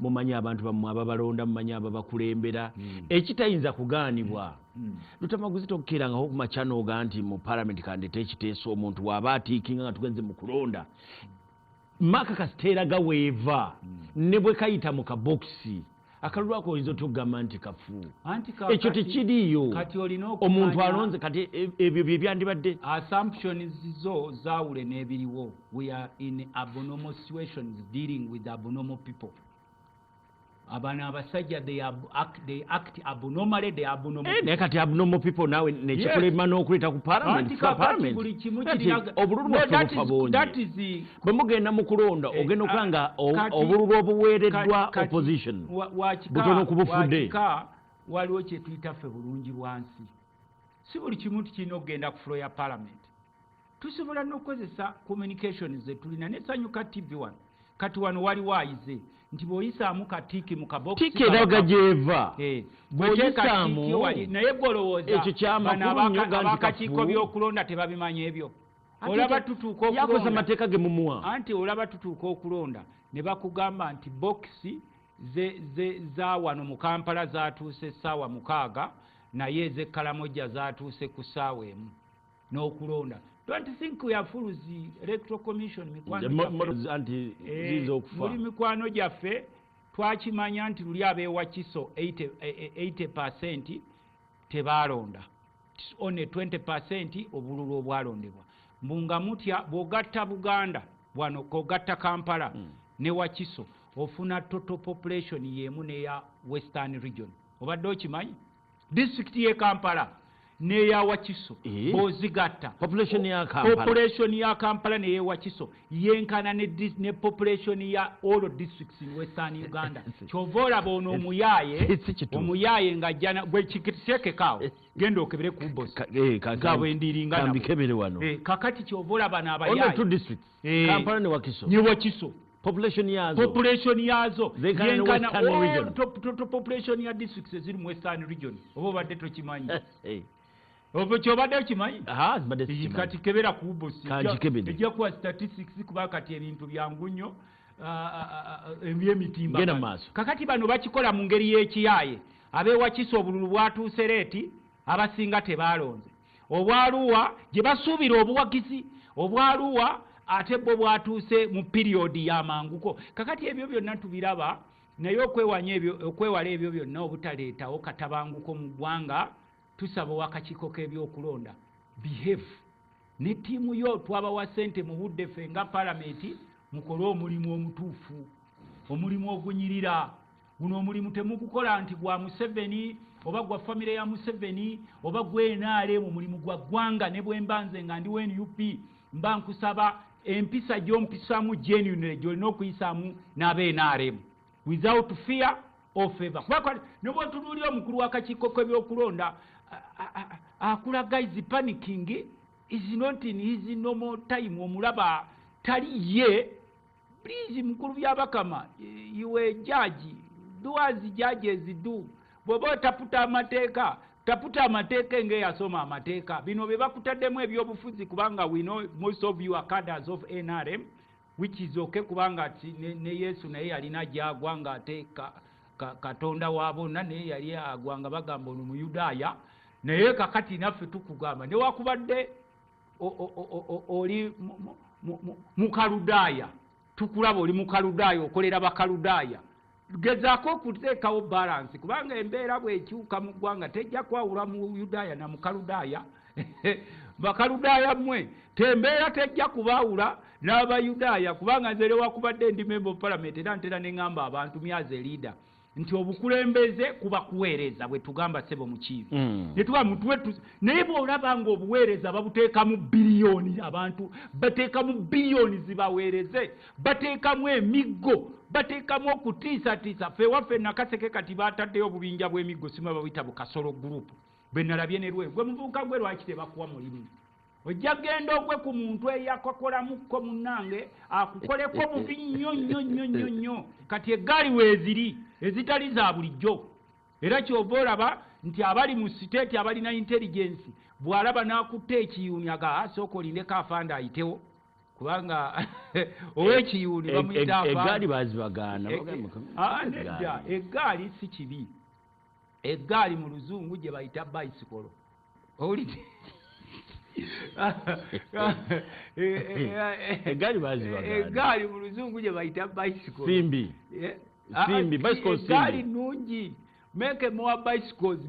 mumanyi abantu bammwe ababalonda mumanyi ababakulembera ekitayinza kugaanibwa lutamaguzi tokkerangaho ku makya nooga nti mu parliament kandeta ekiteeso omuntu waaba atiikinga nga tugenze mu kulonda maka kasiteera gaweeva ne bwe kayita mu kabokisi akalulu ako oyinza otugamba nti kafu anti ekyo tekiriyo kati olina omuntu alonze kati ebyo bye byandibadde assumptions zo zaawule n'ebiriwo. We are in abnormal situations dealing with abnormal people. Abana abasajja they act abnormally, they are abnormal. Naye kati abnormal people nawe nekikulema n'okuleeta ku parliament. Buli kimu kirina obululu bwaffe bufa bungi. Bwe mugenda mu kulonda ogenda okulanga obululu obuweereddwa opposition butono ku bufudde. Waliwo kye tuyita ffe bulungi bwansi. Si buli kimu kirina okugenda ku floor ya parliament. Tusobola n'okukozesa communications ze tulina n'esanyuka TV1. Kati wano waliwo ayize nti bw'oyisaamu katiki mu kabokisi tiki eraga gy'eva bw'oyisaamu naye golowooza ekyo kyamakulu nnyo abakakiiko by'okulonda tebabimanyi ebyo. Olaba tutuuka okulonda yakoze amateeka ge mumuwa anti olaba tutuuka okulonda ne bakugamba nti bokisi za wano mu Kampala zaatuuse essaawa 6 naye ez'Ekkalamojja zaatuuse ku ssaawa 1 n'okulonda. Don't think we are fools. Electoral Commission muri mikwano gyaffe twakimanya nti luli abeewakiso 80% tebaalonda. Only 20% obululu obwalondebwa. Mbunga mutya bw'ogatta Buganda wano k'ogatta Kampala ne Wakiso ofuna total population y'emu n'eya Western Region. Obadde okimanyi? District y'e Kampala neya Wakiso bozigatta population ya Kampala neye Wakiso yenkana ne population ya all districts in Western Uganda. Chovola bono omuyaye nga jana gwe chikiteke kao genda okebere ku boss gabwe ndiringa kambi kebere wano kakati chovola bana abayaye all two districts Kampala ne Wakiso population yazo yenkana all population ya districts ziri mu Western Region obo badde tokimanyi Obo chobade okimanyi? Badde sikimanyi. Kati kebera ku bosi. Ejja kuwa statistics kuba kati ebintu byangu nnyo ebyemitimba. Genda maaso. Kakati bano bakikola mu ngeri y'ekiyaye. Abeewakiso obululu bwatuuse leeti abasinga tebaalonze. Obwaluwa gye basuubira obuwagizi obwaluwa ate bwo bwatuuse mu period y'amanguko. Kakati ebyo byonna tubiraba naye okwewala ebyo byonna obutaleetawo katabanguko mu ggwanga. Tusaba wakakiiko k'ebyokulonda behave ne ttiimu yo twabawa ssente mu budde ffe nga palamenti mukole omulimu omutuufu omulimu ogunyirira guno omulimu temugukola nti gwa Museveni oba gwa famire ya Museveni oba gwenaale mu mulimu gwa ggwanga ne bwe mbanze nga ndi NUP mba nkusaba empisa gy'ompisaamu genuinely gy'olina okuyisaamu n'ab'NRM without fear or favor. Kubanga ne bw'otunuulira omukulu w'akakiiko k'ebyokulonda akulaga is panicking is not in his normal time omulaba tali ye. Please mukulu byabakama you a judge do as judges do. Bw'oba taputa amateeka ng'eyasoma amateeka bino bye bakutaddemu ebyobufuzi kubanga we know most of you are cadres of NRM which is okay kubanga ne Yesu naye yalina gyagwa ng'ate Katonda wa bonna naye yali agwanga bagamba ono Muyudaaya naye kakati naffe tukugamba newakubadde oli Mukaludaaya tukulaba oli Mukaludaaya okolera Bakaludaaya gezaako okuteekawo balance kubanga embeera bw'ekyuka mu ggwanga tejja kwawula Muyudaaya na Mukaludaaya Bakaludaaya mmwe tembeera tejja kubaawula n'Abayudaaya kubanga nze lewakubadde ndi member of parliament era ntera ne ŋŋamba abantu myaze leader nti obukulembeze kuba kuweereza bwe tugamba sebo mukiibi netuba mutwe naye bw'olaba nga obuweereza babuteekamu biliyoni abantu bateekamu biliyoni zibaweereze bateekamu emiggo bateekamu okutiisatiisa ffe waffe Nakaseke kati baataddeyo obubinja bw'emiggo simba babuyita Bukasolo group bwe nalabye ne lwe gwe muvubuka gwe lwaki tebakuwa mulimu ojja genda ogwe ku muntu eyakwakolamukko munnange akukoleko bubi nnyo kati eggaali weeziri ezitali za bulijjo era kyova olaba nti abali mu siteeti abalina intelligence bw'alaba n'akutta ekiyuuni asooka olindeko afanda ayitewo kubanga ow'ekiyuuni bamuyita eggaali bazibagaana nedda eggaali si kibi eggaali mu luzungu gye bayita bicycle owulidde eggaali bazibagaana eggaali mu luzungu gye bayita bicycle simbi simbi bicycle egaali simbi nnungi make more bicycles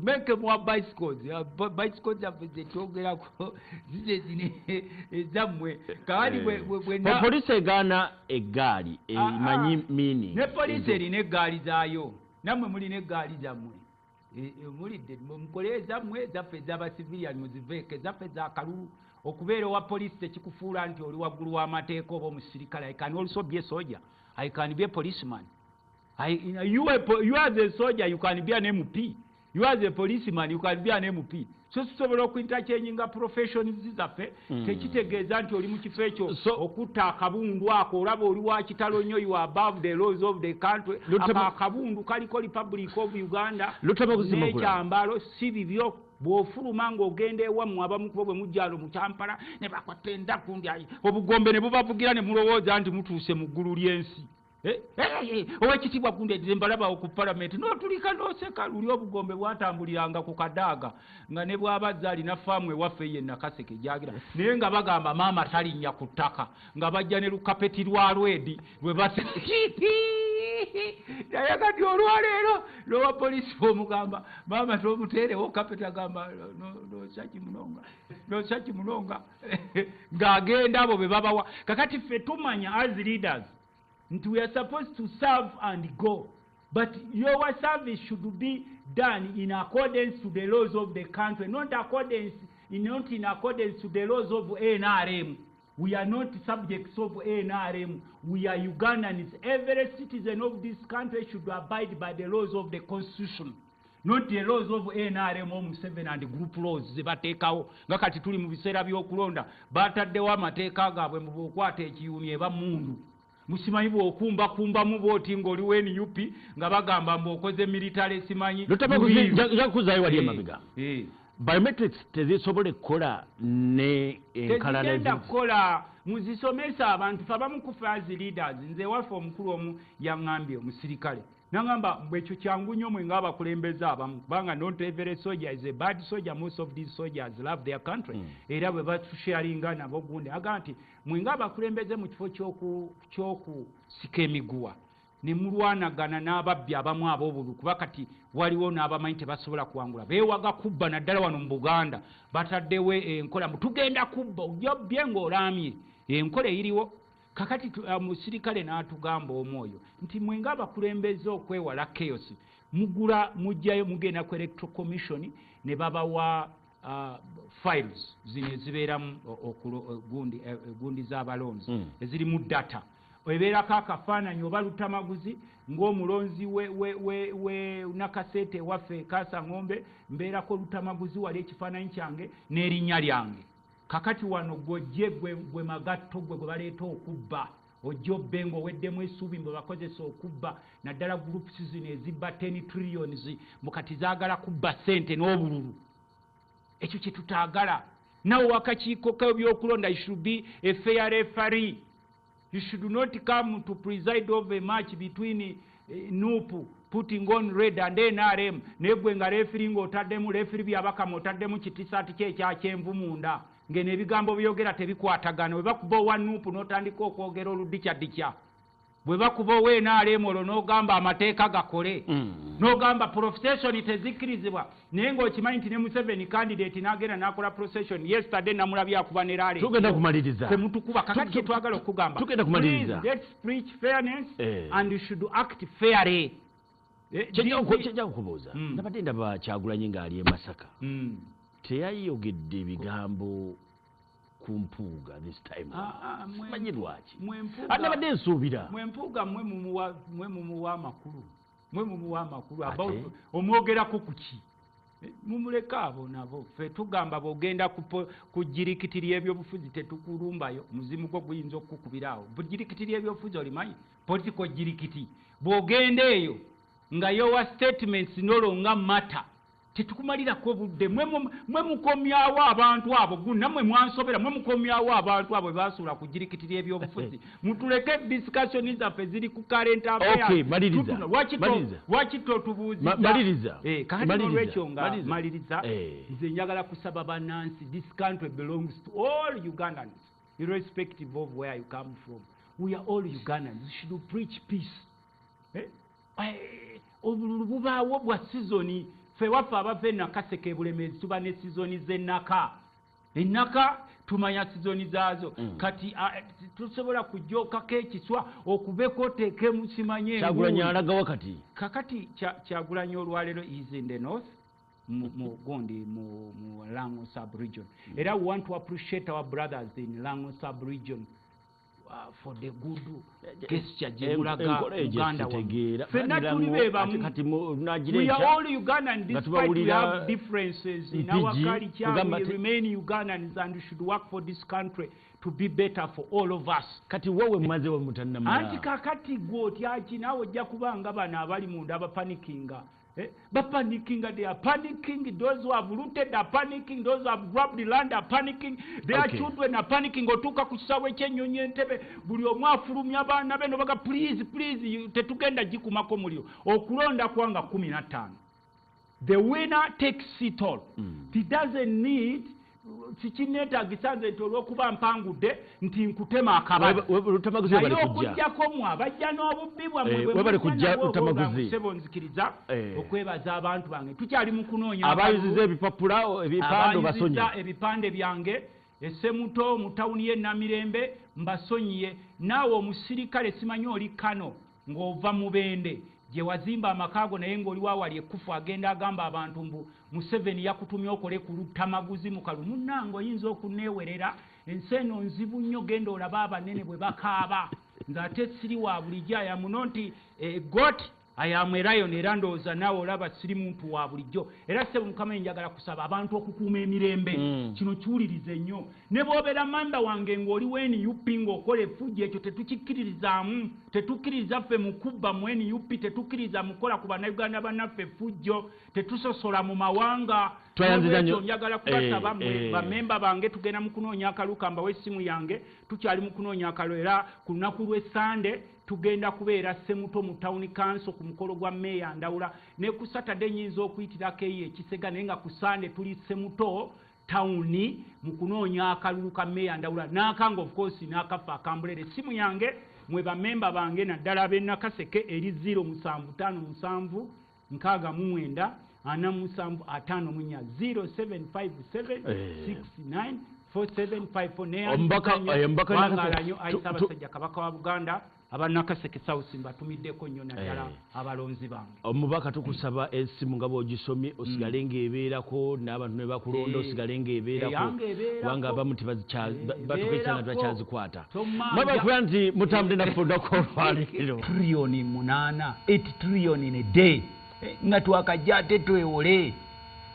bicycles zaffe zetwogerako zize zine ezammwe kaali polisi egaana eggaali emanyi meaning ne polisi erina eggaali zaayo nammwe mulina eggaali zammwe mulidde mukole ezammwe zaffe ez'abasiviliani muziveeko ezaffe za kalulu okubeera owa polisi tekikufuula nti oli waggulu w'amateeka oba omusirikale I can also be a soldier I can be a policeman you are the soldier you can be an MP you are the policeman you can be an MP so tusobola okuinterchanginga professions zaffe tekitegeeza nti oli mu kifo ekyo okutta akabundu ako olaba oli wa kitalo nnyo you are above the laws of the country akabundu kaliko Republic of Uganda n'ekyambalo si bibyo bw'ofuluma ng'ogenda ewammwe abamu kubo bwe mujjalo mu Kampala ne bakwata endaku ndi obugombe ne bubavugira ne mulowooza nti mutuuse mu ggulu ly'ensi owekitiibwa kundeetera mbalabawo ku palamenti n'otulika n'oseka luli obugombe bwatambuliranga ku kadaaga nga ne bw'abazza alina faamu ewaffe ye Nakaseke gyagira naye nga bagamba maama talinnya ku ttaka nga bajja ne lukapeti lwa lwedi lwe naye kati olwaleero n'owa polisi omugamba maama tomuteerewo kapeti agamba nosaki munonga ng'agenda abo be babawa kakati ffe tumanya as leaders nti we are supposed to serve and go but your service should be done in accordance to the laws of the country not in accordance to the laws of NRM. We are not subjects of NRM. We are Ugandans. Every citizen of this country should abide by the laws of the constitution, not the laws of NRM Museveni and group laws zebateekawo nga kati tuli mu biseera by'okulonda bataddewo amateeka gaabwe mu bwokwata ekiyuni eba mundu musimanyi bw'okumbakumbamu bw'oti ng'oli w'NUP nga bagamba mbw'okoze military simanyi jakuzayo wali emabega biometrics tezisobola ekkola ne enkalala tezigenda kukola muzisomesa abantu abamu kufa as leaders nze waffe omukulu omu yaŋŋambye omusirikale naŋŋamba mbwe ekyo kyangu nnyo mwe ng'abakulembeze abamu kubanga not every soldier is a bad soldier most of these soldiers love their country era bwe batusharinga nabo gundi agamba nti mwe ng'abakulembeze mu kifo ky'okusika emiguwa ne mulwanagana n'ababbi abamu ab'obululu kuba kati waliwo n'abamanyi tebasobola kuwangula beewaga kubba naddala wano mu Buganda bataddewo enkola tugenda kubba ojobbye ng'olaamye enkola eyiriwo kakati musirikale n'atugamba omwoyo nti mwe ng'abakulembeze okwewala chaos mujjayo mugenda ku electoral commission ne babawa files zino ezibeeramu gundi z'abalonzi ezirimu data ebeerako akafaananyi oba lutamaguzi ng'omulonzi we Nakasete waffe Kaasa Ng'ombe mbeerako lutamaguzi wali ekifaananyi kyange n'erinnya lyange kakati wano gw'ojje gwe magatto gwe baleeta okubba ojja obbe ng'oweddemu essuubi mwe bakozesa okubba naddala groups zino ezibba 10 trillions mukati zaagala kubba ssente n'obululu ekyo kye tutaagala nawe wakakiiko k'ebyokulonda you should be a fair referee. You should not come to preside over a match between NUP putting on red and NRM negwe nga referee ng'otaddemu referee byabakama otaddemu kitisaati kye ekyakyenvu munda ng'eno ebigambo byogera tebikwatagana bwe bakuba owa NUP n'otandika okwogera oludikyadikya bwe bakuba owa NRM olwo n'ogamba amateeka gakole n'ogamba procession tezikkirizibwa naye ng'okimanyi nti ne Museveni candidate n'agenda n'akola procession yesterday namulabye akuba ne rally tugenda kumaliriza temutukuba kakati kye twagala okugamba tugenda kumaliriza let's preach fairness and you should act fairly kyejja kukubuuza nabadde ndaba Kyagulanyi ng'ali e Masaka teyayogedde ebigambo ku mpuuga this time simanyi lwaki ate nabadde nsuubira mwempuuga mwe mumuwa amakulu about omwogerako ku ki mumuleka abo nabo ffe tugamba bw'ogenda kujirikitiri ebyobufuzi tetukulumbayo muzimu gwo guyinza okukubirawo bujirikitiri ebyobufuzi olimanyi political jirikiti bw'ogenda eyo nga yowa statements nolonga mata tetukumalirako budde mwe mukomyawo abantu abo nammwe mwansobera mwe mukomyawo abantu abo basuula kujirikitiri ebyobufuzi mutuleke discussion zaffe ziri ku current affairs lwaki totubuuziza olwekyo nga maliriza nze njagala kusaba bannansi this country belongs to all Ugandans irrespective of where you come from we are all Ugandans we should preach peace obululu bubaawo bwa sizoni ffe waffe abava Nakaseke Bulemeezi tuba ne sizoni z'ennaka ennaka tumanya sizoni zaazo kati tusobola kujjookako ekiswa okubeko teekemu kimanye Kyagulanyi alaga wakati kakati Kyagulanyi olwaleero is in the north mu Lango sub-region era we want to appreciate our brothers in Lango sub-region for the good gesture jebulaga Uganda fenna tuli bebamu we are all Ugandans despite we have differences in our culture we remain Ugandans and we should work for this country to be better for all of us kati wewe mmaze wa mutannamala anti kakati gwo tyaki nawe ojja kubanga bana abali munda abapanikinga Panicking, they are panicking. Those who have looted are panicking. Those who have grabbed the land are panicking. Their children are panicking. Otuka kusawe chenyonye ntebe buli omu afulumya abaana be nobaga please tetugenda gikumako mulio okulonda kwanga 15. The winner takes it all. He doesn't need sikinetagisanze nti olwokuba mpangudde nti nkutema akabali okujjako mwe abajja n'obubbi bwammwe bali kujja utamaguzi sebonzikiriza okwebaza abantu bange tukyali mu kunoonya abayiziza ebipapula ebipando basonyi ebipande byange Essemuto mu tawuni y'e Namirembe mbasonyiye naawe omusirikale simanyi oli Kano ng'ova mu Bende gye wazimba amakaago naye ng'oli waawali ekkufu agenda agamba abantu mbu Museveni yakutumye okole ku lutamaguzi mu kalu munnange oyinza okuneewerera ensi eno nzibu nnyo genda olaba abanene bwe bakaaba ng'ate siri wa bulijjo ayamuno nti got ayamwerayo era ndowooza naawe olaba siri muntu wa bulijjo era ssebo Mukama njagala kusaba abantu okukuuma emirembe kino kiwulirize nnyo ne bw'obeera mamba wange ng'oli wa NUP ng'okola effujjo ekyo tetukikkiririzaamu tetukkiriza ffe mu kubba mu NUP tetukkiriza mukola ku bannayuganda bannaffe effujjo tetusosola mu mawanga twayanzizanyo njagala kubasaba bamemba bange tugenda mu kunoonya akalulu kambawo essimu yange tukyali mu kunoonya akalulu era ku lunaku lw'Essande tugenda kubeera Ssemuto mu Town Council ku mukolo gwa Meya Ndawula ne ku Saturday nyinza okuyitirako eyo ekisega naye nga ku Sunday tuli Ssemuto Town mu kunoonya akalulu ka Meya Ndawula n'akanga of course n'akafa akambulere essimu yange mwe bamemba bange naddala ab'e Nakaseke eri 0757 69 47 0757 69 4754 ayisa abasajja kabaka wa Buganda abanakaseke South mbatumiddeko nnyo naddala abalonzi bange omubaka tukusaba essimu nga bw'ogisomye osigale ng'ebeerako n'abantu ne bakulonda osigale ng'ebeerako kubanga abamu batukesanga tebakyazikwata mwabakuba nti mutambule naffe olunaku olwaleero trillioni 8 trillion in a day nga twakajja ate twewole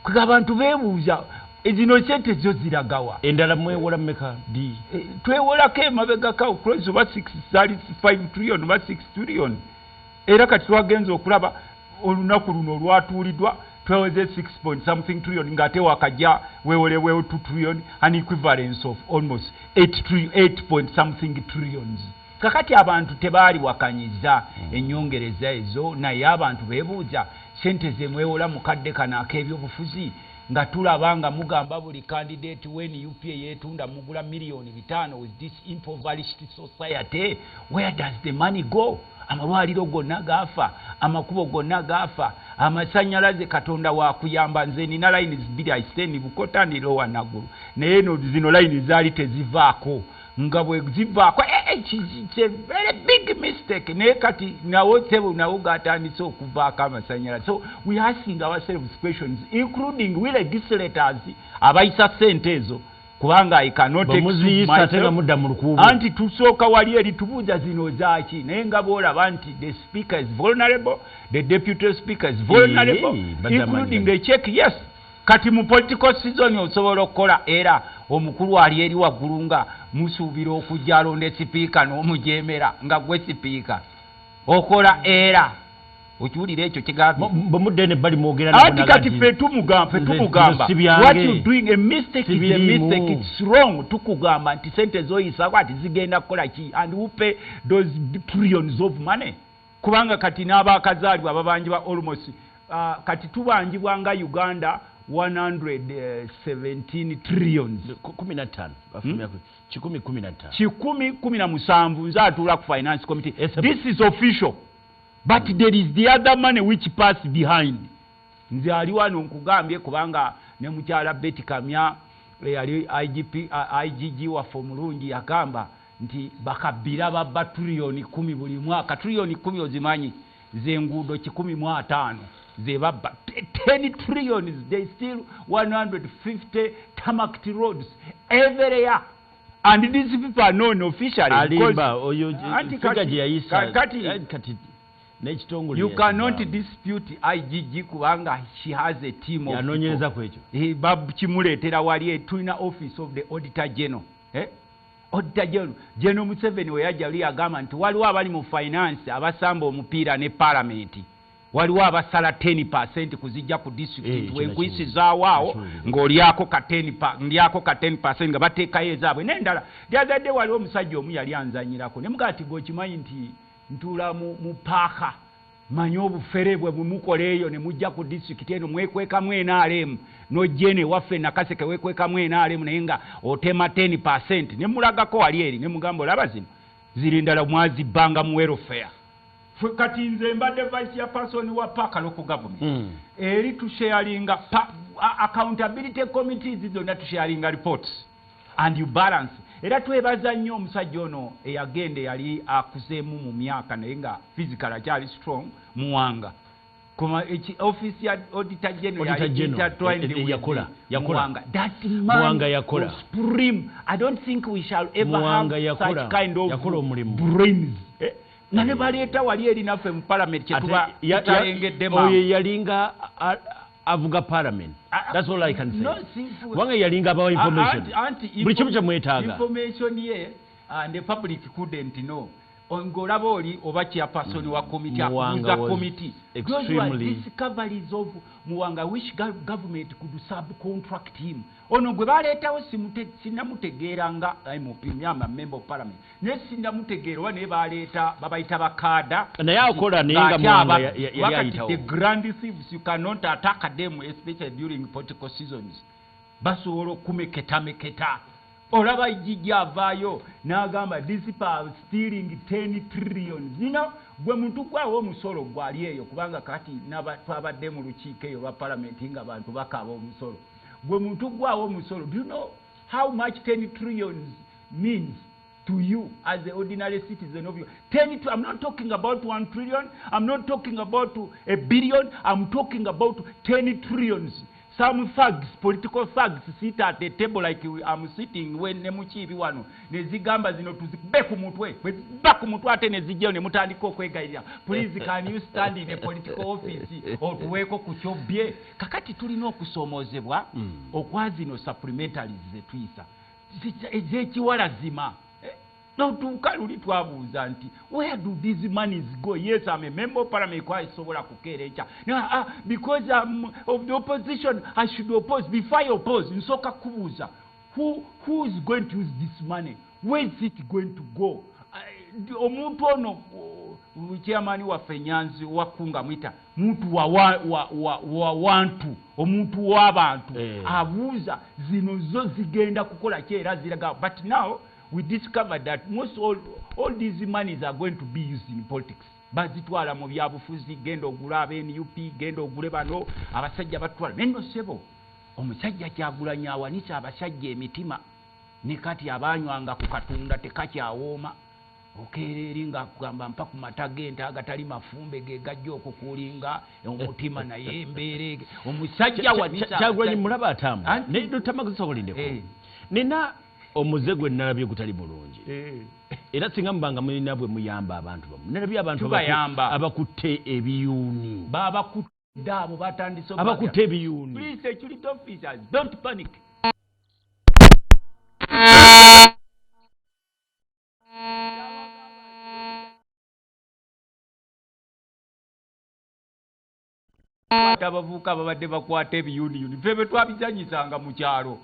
kuga abantu beebuuza ezino sente zo ziragawa endala mwewola mmeka di twewolako emabegako close oba 5 trillion oba 6 trillion era kati twagenza okulaba olunaku luno olwatuuliddwa tweweze 6 something trillion ng'ate wakajja weewolewewo 2 trillion an equivalence of almost 8 something trillions kakati abantu tebaali wakanyiza ennyongereza ezo naye abantu beebuuza sente zemwewola mukadde kano ak'ebyobufuzi nga tulaba nga mugamba buli candidate when UPA yeetunda mugula milioni 5 with this impoverished society where does the money go amalwaliro gonna gaafa amakubo gonna gaafa amasannyalaze katonda wa kuyamba nze nina lines 2 aiseni Bukota ni Lower Naguru naye no zino lines zaali tezivaako nga bwe zivaako it's a very big mistake naye kati nawo tebo nawo gatandise okuvaako amasannyalaze so we are asking ourselves questions including we legislators abayisa ssente ezo kubanga I cannot anti tusooka wali eri tubuuza zino zaaki naye nga boolaba nti the speaker is vulnerable the deputy speaker is vulnerable including the check yes kati mu political season osobola okukola era omukulu ali eri waggulu nga musuubira okujja alonde sipiika n'omujeemera nga gwe sipiika okola era okiwulira ekyo bwemuddene bali mwogera anti kati ffe tumugamba what you doing a mistake is a mistake it's wrong tukugamba nti sente zoyisako ati zigenda kukola ki and who pay those trillions of money kubanga kati n'abakazaalibwa babanjibwa almost kati tubanjibwa nga Uganda 117 trillions 15 nze atuula ku finance committee this is official but there is the other money which pass behind. Nze ali wano nkugambye kubanga ne mukyala Betty Kamya yali IGG waffe omulungi yagamba nti bakabbira babba trillioni 10 buli mwaka. Trillioni 10 ozimanyi ze nguudo 115 ze babba 10 trillions. They still 150 tarmac roads every year. And these people are known officially. Alimba oyo figure ya Isa kati you cannot dispute IGG kubanga she has a team of yanonyeza kwecho kimuletera wali tulina office of the auditor general. Auditor general Museveni we yajali agamba nti waliwo abali mu finance abasamba omupiira ne parliament, waliwo abasala 10% kuzijja ku district wenkuyisizaawo awo ng'olyako ka 10% nga bateekayo ezaabwe n'endala. Lyazadde waliwo omusajja omu yali anzanyirako ne mugati gwokimanyi nti ntula mu paaka manyi obufere bwe bumukoleeyo ne mujja ku district eno mwekwekamu NRM n'ojjene waffe Nakaseke wekwekamu NRM naye nga otema 10% ne mulagako wali eri ne mugamba olaba zino ziri ndala mwazibbanga mu welfare. Kati nze mbadde vice chairperson wa Paaka local government. Eri tusharinga accountability committees zonna tusharinga reports and you balance. Era twebaza nnyo omusajja ono eyagende yali akuzeemu mu myaka naye nga physical akyali strong Muwanga. Kuma office ya auditor general yakola that man was supreme. I don't think we shall ever have such kind of brains. Nane baleeta wali eri naffe mu parliament kyetuba tayengeddemu oyo yalinga avuga parliament. That's all I can say. Wanga yalinga abawa information buli kimu kyamwetaaga information ye and the public couldn't know. Ngolaba oli oba chairperson wa committee akuza committee. Those were discoveries of Muwanga which government could subcontract him. Ono gwe baleetawo sinnamutegeera nga mupimyama member of parliament naye sinnamutegeera oba naye baleeta babayita bakada naye akola naye nga Muwanga yali ayitawo. The grand thieves you cannot attack them especially during political seasons. Basobola okumeketameketa. Olaba ijijja avaayo n'agamba these people are stealing 10 trillion. Zino gwe muntu gwawo omusolo gwali eyo kubanga kati twabadde mu lukiiko eyo lwa parliament nga abantu bakaaba omusolo. Gwe muntu gwawo omusolo. Do you know how much 10 trillions means to you as an ordinary citizen of you? I'm not talking about 1 trillion. I'm not talking about a billion. I'm talking about 10 trillions. Some thugs, political thugs, sit at the table like I'm sitting when nemuchibi wano. Nezigamba zino tuzibe kumutwe. Ba kumutwe ate nezijeo ne mutandika okwegayirira. Please can you stand in a political office otuweko kuchobye. Kakati tulina okusomozebwa okwazino supplementaries zetuyisa. Ezekiwalazima. Now tukaluli twabuuza nti where do these monies go? Yes, I'm a member of parliament kwa isobola kukerecha. Now because I'm of the opposition I should oppose. Before I oppose nsoka kubuuza who is going to use this money? Where is it going to go? Omuntu ono chairman wa Nyanzi wakunga mwita muntu wa wantu omuntu w'abantu abuuza zino zo zigenda kukola kyera ziraga. But now we discovered that most all these monies are going to be used in politics. Bazitwala mu byabufuzi genda ogula NUP genda ogule bano abasajja batwala neno sebo omusajja Kyagulanyi awanisa abasajja emitima ne kati abanywanga ku katunda tekakyawooma okeereri nga kugamba mpa ku matagente agatali mafumbe ge gajja okukulinga omutima naye embeere omusajja awanisa Kyagulanyi mulaba atamu ne tamakusobolindeko nina omuze gwe nalabye gutali bulungi era singa mbanga mulina bwe muyamba abantu bamu nalabye abantu abakutte ebiyuuni babakutte abo batandise abakutte ebiyuuni. Please security officers don't panic. Abavuka babadde bakwata ebiyuuni febe twabizanyisanga mu kyalo.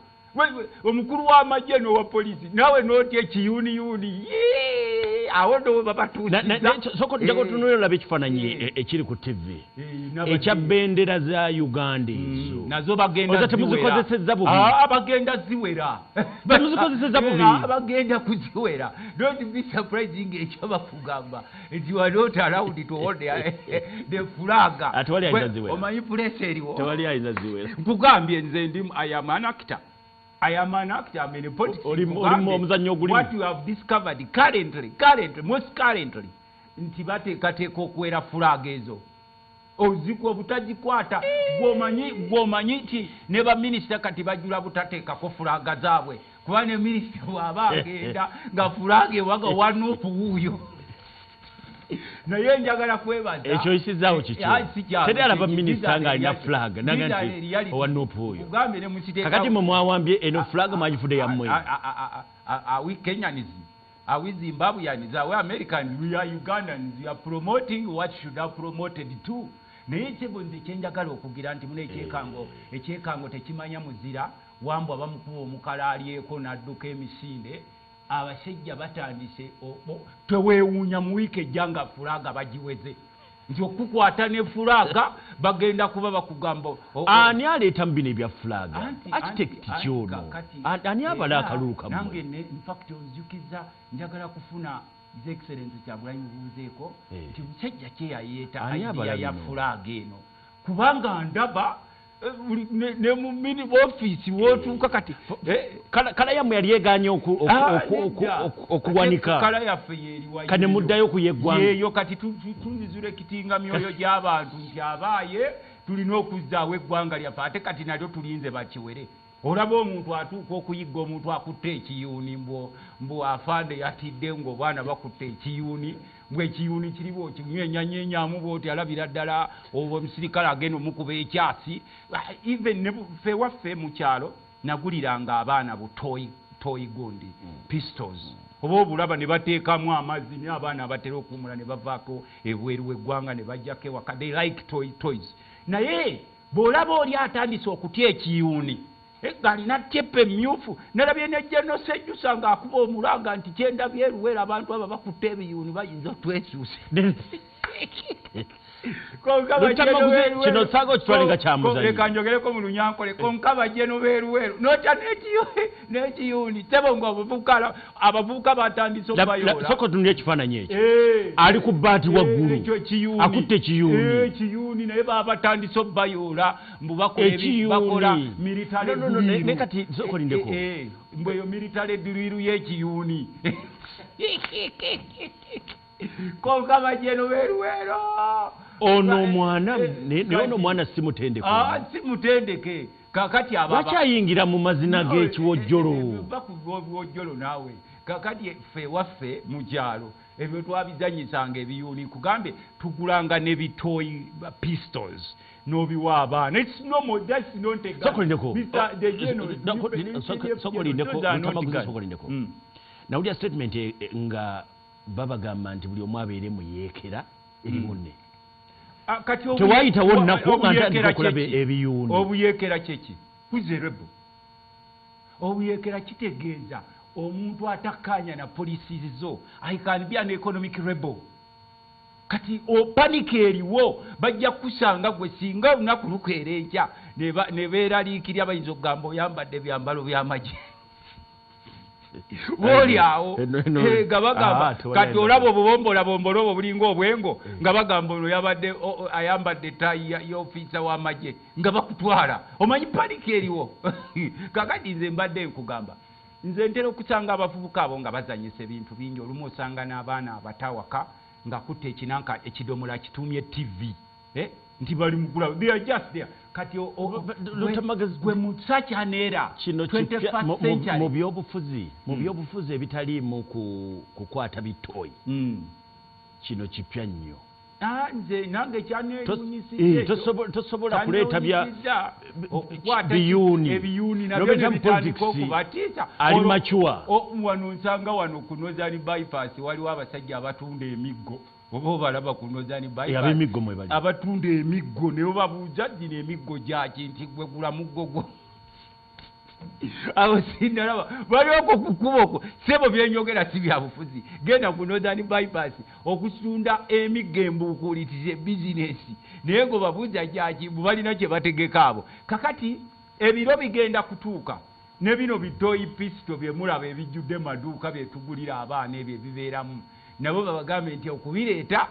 Omukulu w'amajje n'owa polisi nawe n'otya ekiyuuniyuuni awo ndo babatuusiza soko njaga otunuulira olaba ekifaananyi ekiri ku TV ekya bendera za Uganda ezo nazo bagenda temuzikozesezza bubi bagenda ziwera temuzikozesezza bubi bagenda kuziwera don't be surprising ekyo bakugamba nti you are not allowed to hold the flag atwali ayinza ziwera omanyi place eriwo tewali ayinza ziwera nkugambye nze ndi I am an actor I'm in politics. What you have discovered currently, most currently, nti bateekateeka okuwera flag ezo. Ozikwa butagikwata gwomanyi nti ne baminisita kati bajula butateekako fulaga zaabwe kuba ne minisita bw'aba agenda nga fulaga ewaga wanuupu wuuyo. Naye njagala kwebaza ekyo kisizaawo kikyo teri alaba minisita ng'alina flag naga nti owanuupu oyo kakati mwe mwawambye eno flag mwagifudde yammwe are we Kenyans? Are we Zimbabweans? Are we Americans? We are Ugandans. We are promoting what should have promoted too. Naye ekyo nze kyenjagala okugira nti muno ekyekango tekimanya muzira wambwa bamukuba omukalalyeko n'adduka emisinde abasajja batandise teweewuunya mu wiiki ejja nga fulaga bagiweze nti okukwata ne fulaga bagenda kuba bakugamba ani aleeta mu bino ebya fulaga architect kyono ani abala akalulu kammwe nange infact onzukiza njagala kufuna his excellence Kyagulanyi buuzeeko nti musajja kyeyayeeta idea ya fulaga eno kubanga ndaba ne mu mini office wotuuka kati kala yammwe yali yeeganye okuwanika kala yaffe yeriwa kane muddayo okuyeggwa yeeyo kati tunzizula ekitinga myoyo gy'abantu nti abaaye tulina okuzzaawo eggwanga lyaffe ate kati nalyo tulinze bakiwere olaba omuntu atuuka okuyigga omuntu akutte ekiyuuni mbu afande yatidde ng'obwana bakutte ekiyuuni mbwe ekiyuuni kiriwo okinyenyanyenyamu bwoti alabira ddala obwo omusirikale agenda omukuba ekyasi even ffe waffe mu kyalo naguliranga abaana bu toy gundi pistols oba obulaba ne bateekamu amazzi naye abaana abatera okuwumula ne bavaako ebweru w'eggwanga ne bajjako ewaka they like toys naye bw'olaba oli atandise okutya ekiyuuni ng'alina tyepe emmyufu nalabye nejja nosejjusa ng'akuba omulanga nti kyendabye eruwera abantu abo bakutte ebiyuuni bayinza otwesuuse kino saaga okitwalinga kyamuzanyo leka njogereko mu lunyankole konka bajje nobeeruweru notya n'ekiyuuni tebo nga abavubuka batandise okubayoola soko tunulya ekifaananyi ekyo ali ku bbaati waggulu akutte ekiyuuni naye baba batandise okubayoola mbu bakola military ne kati soko lindeko mbu eyo military diriru y'ekiyuuni konka bajje nobeeruweero ono omwana naye ono omwana simutendeke simutendeke kakati lwaki ayingira mu mazina g'ekiwojjolo bakuwojjolo naawe kakati ffe waffe mu kyalo ebyo twabizanyisanga ebiyuuni kugambe tugulanga ne bitoyi pistols n'obiwa abaana sokolindeko nawulira statement nga babagamba nti buli omu abeere mu yeekera eri munne tewayitawo nnaku nga ntandika okulaba ebiyuuni obuyeekera kyeki kuzerebo obuyeekera kitegeeza omuntu atakkaanya na policies zo I can be an economic rebel kati opanika eriwo bajja kusanga gwe singa olunaku lukeera enkya ne beeraliikirya bayinza okugamba oyambadde byambalo by'amagye boli awo nga bagamba kati olaba obubombolabombolo obwo bulinga obwengo nga bagamba ono yabadde ayambadde ttayi y'ofiisa w'amagye nga bakutwala omanyi panika eriwo kakati nze mbadde nkugamba nze ntera okusanga abavubuka abo nga bazanyisa ebintu bingi olumu osanga n'abaana abatawaka nga kutte ekinanka ekidomola kituumye TV nti bali mugula they are just there kati gwe mu such an era kino mu byobufuzi ebitaliimu kukwata bitoyi kino kipya nnyo nze nange kyaneeyunyisizze tosobola kuleeta ebiyuuni nabyo nebitandika okubatiisa ali macuwa wano nsanga wano ku Northern bypass waliwo abasajja abatunda emiggo oba obalaba ku Northern bypass abatunda emiggo ne babuuza ddina emiggo gyaki nti gwe gula muggo gwo abo sindalaba balioko kukuboko sebo byenyogera si bya bufuzi genda ku Northern Bypass okusunda emigembuukulitize bizinesi naye ngo babuuza kyaki balina kye bategeka abo kakati ebiro bigenda kutuuka ne bino bitoyi pisto byemulaba ebijjudde maduuka byetugulira abaana ebyo ebibeeramu nabo babagambe nti okubireeta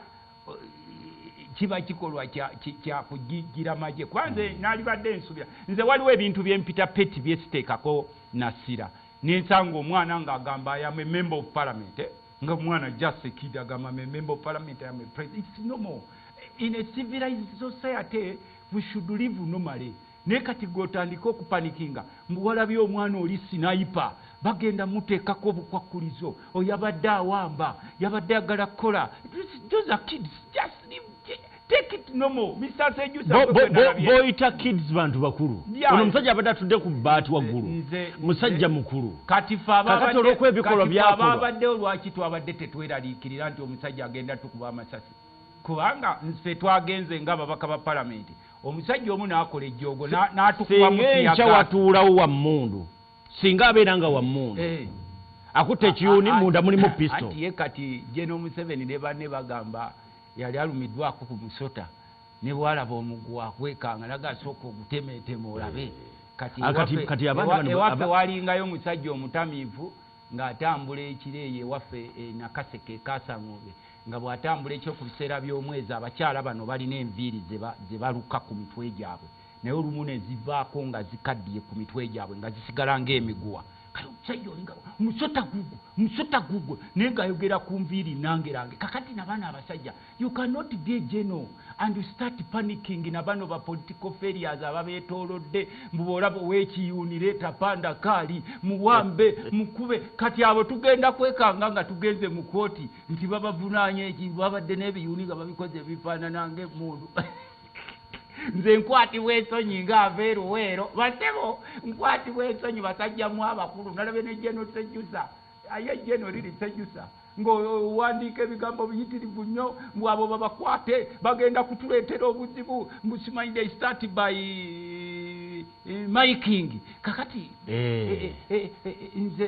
kiba kikolwa kya kugigira maje kwanza nalibadde ensubira nze waliwo ebintu byempita peti byesiteekako nasira nensanga omwana ng'agamba I am a member of parliament nga omwana just a kid agamba I'm a member of parliament I am a president. It's normal in a civilized society we should live normally. Naye kati gw'otandika okupanikinga mbu walabye omwana oli sniper bagenda muteekako obukwakkulizo oyabadde awamba yabadde agala kukola those are kids just live, take it normal. Mr. Sejusa boyita kids bantu bakulu ono musajja abadde atudde ku bbaati waggulu musajja mukulu kati fe ababaddewo lwaki twabadde tetweraliikirira nti omusajja agenda tukuba amasasi kubanga nfe twagenze ng'ababaka ba palamenti omusajja omu n'akola ejjoogo n'atukuba mutiyaga watuulawo wa mmundu singa abeera nga wa mmundu akutte ekiyuni munda mulimu pisto anti ye kati General Museveni ne banne bagamba yali alumiddwako ku musota ne bwalaba omuguwa akwekanga naga asooka ogutemeetema olabe kati ewaffe walingayo omusajja omutamiivu ng'atambula ekireeyo ewaffe nakaseke kasaŋobe nga bw'atambula ekyo ku biseera by'omwezi abakyala bano balina enviiri ze baluka ku mitwe gyabwe naye olumu ne zivaako nga zikaddiye ku mitwe gyabwe nga zisigala ng'emiguwa kale omusajja olinga musota gugwe naye ng'ayogera ku nviiri nangerange kakati nabaana abasajja you cannot be general and you start panicking na bano ba political failures ababeetoolodde mbuboolaba ow'ekiyuuni leeta panda kaali muwambe mukube kati abo tugenda kwekanga nga tugenze mu kooti nti babavunaanye eki babadde n'ebiyuuni nga babikoze ebifaanana ng'emmundu nze nkwatibwa ensonyi ng'aveeruweero batebo nkwatibwa ensonyi basajjamu abakulu nalabye ne General Sejusa aye General liri Sejusa ng'owandiika ebigambo biyitirivu nnyo mbu abo babakwate bagenda kutuleetera obuzibu mbusimanyi they start by miking kakati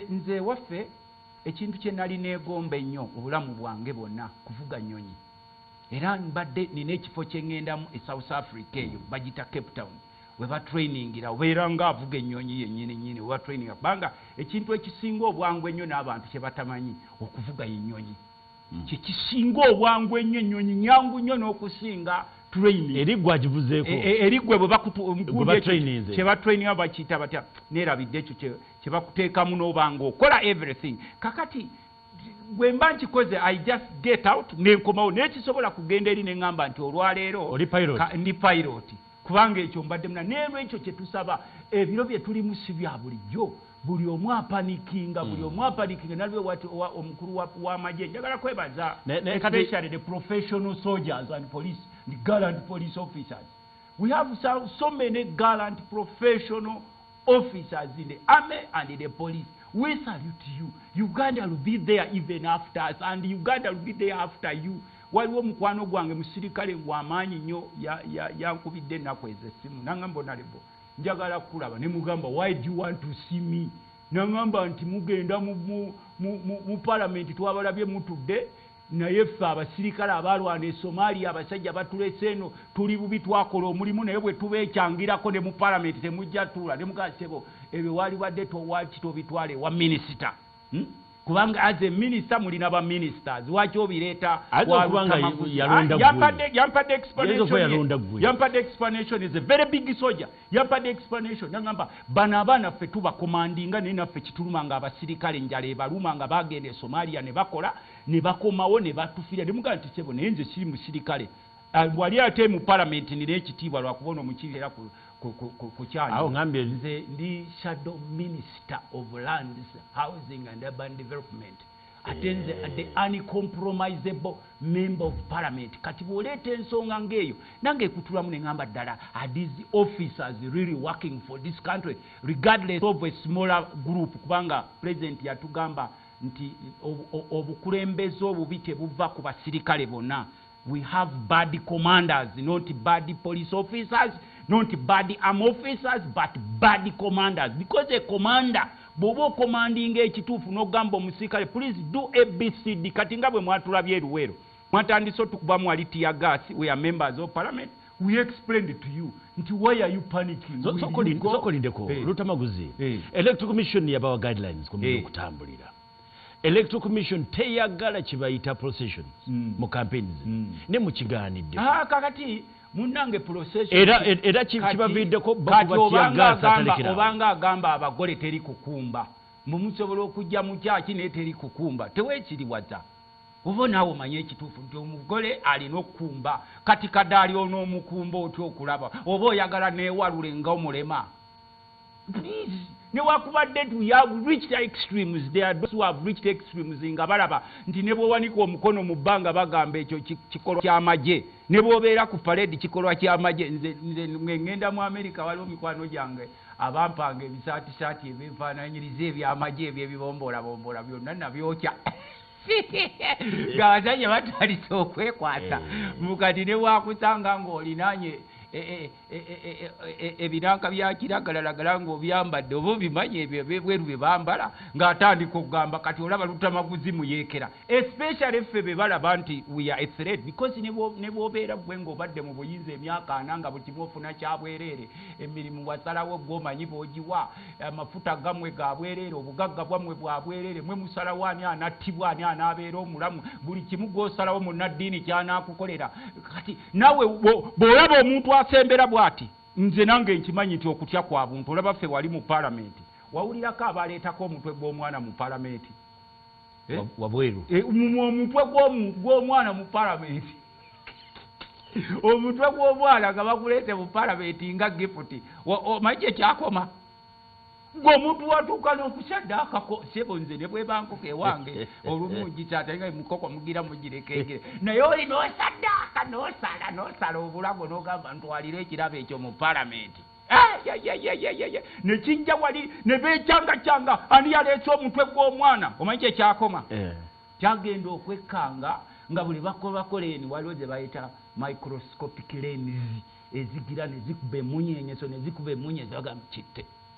nze waffe ekintu kye nali neegomba ennyo obulamu bwange bwonna kuvuga nnyonyi era mbadde nina ekifo kye ŋŋendamu e South Africa eyo bagita Cape Town we batrainingira obeera ng'avuga ennyonyi yennyini we batrainingira kubanga ekintu ekisinga obwangu ennyo n'abantu kye batamanyi okuvuga yennyonyi kye kisinga obwangu ennyo ennyonyi nyangu nnyo n'okusinga training eriggwe agivuzeeko eriggwe bwe kye batraininga bakiyita batya neerabidde ekyo kye bakuteekamu n'obanga okola everything kakati bwe mba nkikoze I just get out nenkomawo nekisobola kugenda eri neŋŋamba nti olwaleero ndi pilot kubanga ekyo mbadde muna neero ekyo kye tusaba ebiro bye tulimu si bya bulijjo buli omu apanikinga nalwe omukulu w'amagye njagala kwebaza especially the professional soldiers and police the gallant police officers we have so many gallant professional officers in the army and in the police. We salute you. Uganda will be there even after us, and Uganda will be there after you. Waliwo mukwano gwange musirikale gw'amaanyi nnyo yankubidde ennaku ezo essimu n'aŋŋamba onalebo njagala kulaba ne mugamba why do you want to see me n'aŋŋamba nti mugenda mu palamenti twabalabye mutudde naye ffe abasirikale abalwana e Somalia abasajja batulese eno tuli bubi twakola omulimu naye bwe tubeekyangirako ne mu palamenti temujja tuula ne mugasebo ebyo walibadde towaki tobitwale wa minisita kubanga as a minister mulina ba ministers waki obireeta yampadde explanation is a very big soldier yampadde explanation nagamba bano abaana ffe tubakomandinga naye naffe kituluma nga abasirikale njala ebaluma nga bagenda e Somalia ne bakola ne bakomawo ne batufira ne mugaa nti sebo naye nze siri musirikale wali ate mu palamenti nina ekitiibwa lwakubona omukiiri era ku kyanyi nze ndi shadow minister of lands housing and urban development ate nze the uncompromisable member of parliament kati bw'oleeta ensonga ng'eyo nange ekutulamu ne ŋŋamba ddala are these officers really working for this country regardless of a smaller group kubanga president yatugamba nti obukulembeze obubi tebuva ku basirikale bonna. We have bad commanders, not bad police officers, not bad arm officers but bad commanders, because a commander bobo commanding ekituufu n'ogamba omusirikale please do ABCD kati nga bwe mwatulabye eruwero mwatandise otukubamu ali tear gas, we are members of parliament, we explained to you nti why are you panicking? Sokolindeko Lutamaguzi Electoral Commission yabawa guidelines ku muntu okutambulira. Electoral Commission teyagala kibayita processions mu campaigns ne mu kiganidde kakati munange procession era kibaviddeko obanga agamba abagole teri kukumba mumusobola okujja mu kyaki ne teri kukumba teweekiriwaza oba naawe omanye ekituufu nti omugole alina okukumba kati kadaali on'omukumba otya okulaba oba oyagala neewalule nga omulema. Please, newakubadde we have reached extremes. There are those who have reached extremes nga balaba nti ne bw'owanika omukono mu bbanga bagamba ekyo kikolwa ky'amagye, ne bw'obeera ku parade kikolwa ky'amagye. Nze ngenda mu America waliwo mikwano gyange abampanga ebisaatisaati ebinfaananyiriza eby'amagye ebyo ebibomboola byonna nabyokya nga basajja batandise okwekwata mukati ne bwakusanga ng'olinaanye ebiranga bya kiragalalagala ng'obyambadde oba obimanye ebyo bweru bye bambala ng'atandika okugamba kati olaba Lutamaguzi muyeekera, especially ffe be balaba nti we are a threat, because ne bw'obeera gwe ng'obadde mu buyinza emyaka 4 nga buli kimu ofuna kya bwereere, emirimu wasalawo gw'omanyi bw'ogiwa, amafuta gammwe ga bwereere, obugagga bwammwe bwa bwereere, mwe musalawo ani anattibwa ani anaabeera omulamu, buli kimu gw'osalawo munnaddiini ky'anaakukolera. Kati nawe bw'olaba omuntu asembera bw'ati, nze nange nkimanyi nti okutya kwa buntu. Olaba ffe wali mu palamenti wawulirako abaleetako omutwe gw'omwana mu palamenti wabweru omutwe gw'omwana mu palamenti omutwe gw'omwana nga baguleete mu palamenti nga gifuti omanyi kyekyakoma ng'omuntu watuuka n'okusaddaakako sebo nze ne bwe bankoko ewange olumu ngitaate nga mukoko mugira mugirekengere naye olina osaddaaka n'osala obulago n'ogamba ntwalira ekirabo ekyo mu palamenti ne kijja wali ne beekyangacanga ani yaleese omutwe gw'omwana omanyi kyekyakoma kyagenda okwekkanga nga buli bakola eni waliwo ze bayita microscopic lens ezigira ne zikuba emunyeenyeso ne zikuba emunyeenyeso bagamba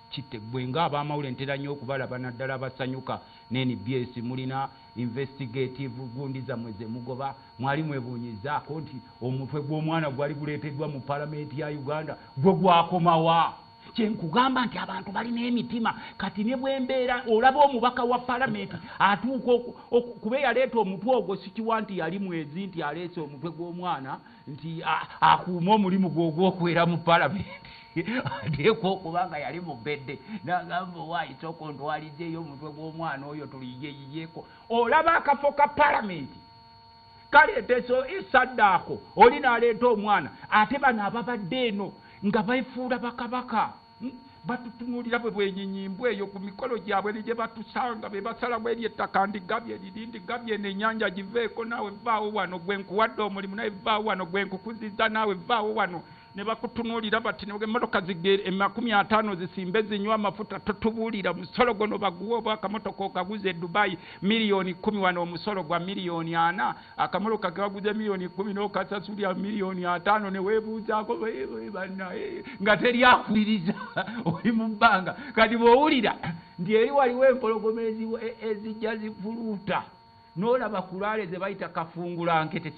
kitte gwe ng'abamawulire ntera nnyo okubalaba naddala abasanyuka n'NBS mulina investigative gundi zammwe ze mugoba mwali mwebunyizaako nti omutwe gw'omwana gwali guleeteddwa mu palamenti ya Uganda gwe gwakomawa. Kyenkugamba nti abantu balina emitima kati ne bwembeera olaba omubaka wa palamenti atuuka kuba yaleeta omutwe ogwo sikiwa nti yali mwezi nti aleese omutwe gw'omwana nti akuuma omulimu gwe ogw'okwera mu palamenti ateekwa okuba nga yali mu bedde n'agamba owaayi sooka ontwalizeeyo omutwe gw'omwana oyo tuliyeyiyeeko. Olaba akafo ka palamenti kaleeteso esaddaako oli n'aleeta omwana ate bano ababadde eno nga baefuula bakabaka batutunuulira bwe bwenyinyimbu eyo ku mikolo gyabwe ne gye batusanga be basalamu eri ettaka ndigabye eriri ndigabye n'ennyanja giveeko naawe vaawo wano gwe nkuwadde omulimu naye vaawo wano gwe nkukuzizza naawe vaawo wano ne bakutunuulira bati emmotoka zige 50 zisimbe zinywa amafuta totubuulira musolo gono baguwa oba akamotoka okaguze Dubai miliyoni 10 wano omusolo gwa miliyoni 4 akamotoka kebaguze miliyoni 10 n'okasasulira miliyoni 5 ne weebuuzaako banna nga teri akuliriza oli mu bbanga kati bw'owulira nti eri waliwo empologoma ezijja zifuluuta n'olaba kulaale ze bayita kafungulankete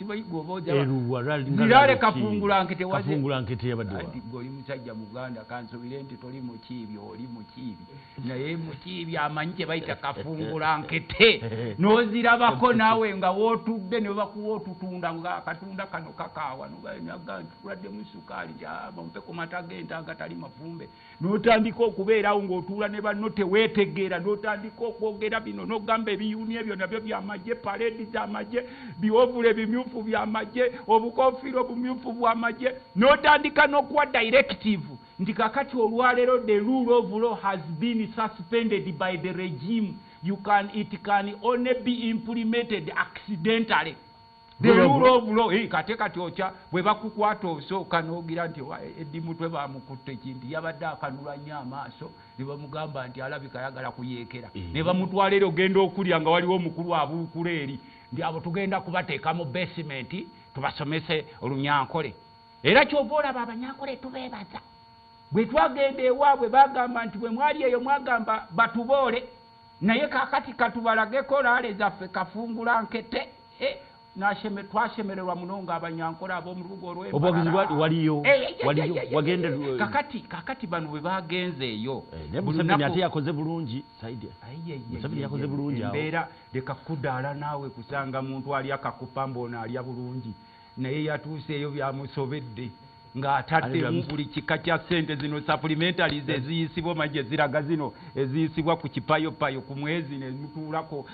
ziraale kafungulankete oli musajja muganda kansobire nti toli mukiibi oli mukiibi naye mukiibi amanyi kye bayita kafungulankete n'ozirabako naawe nga wootudde ne bakuwa otutunda nga akatunda kano kakaawa tuladdemu sukaali mumpe ku mata g'ente agatali mafumbe n'otandika okubeerawo ng'otuula ne banno teweetegeera n'otandika okwogera bino n'ogamba ebiyuuni ebyo nabyo byamagye paredi z'amagye biwovule bimyufu byamagye obukofiiro obumyufu bw'amagye n'otandika n'okuwa directive nti kakati olwaleero the rule of law has been suspended by the regime. It can only be implemented accidentally. The rule of law kati okya bwe bakukwata osooka n'ogira nti eddimu twe bamukutte kintu yabadde akanula nnyo amaaso ne bamugamba nti alabika ayagala kuyeekera ne bamutwala eri ogenda okulya nga waliwo omukulu abuukula eri ndi abo tugenda kubateeka mu basement tubasomese olunyankole era kyova olaba abanyankole tubeebaza bwe twagenda ewaabwe bagamba nti bwe mwali eyo mwagamba batuboole naye kakati katubalageko laale zaffe kafungula nkete twashemererwa muno nga abanyankole ab'omu lubuga olw'embalala waliyo kakati bano bwe bagenze eyo Museveni ate yakoze bulungi Saidi Museveni yakoze bulungi embeera leka kudaala naawe kusanga muntu ali akakupa mbona alya bulungi naye yatuuse eyo byamusobedde ng'ataddemu buli kika kya ssente zino supplementaries eziyisibwa manje ziraga zino eziyisibwa ku kipayopayo ku mwezi ne mutuulako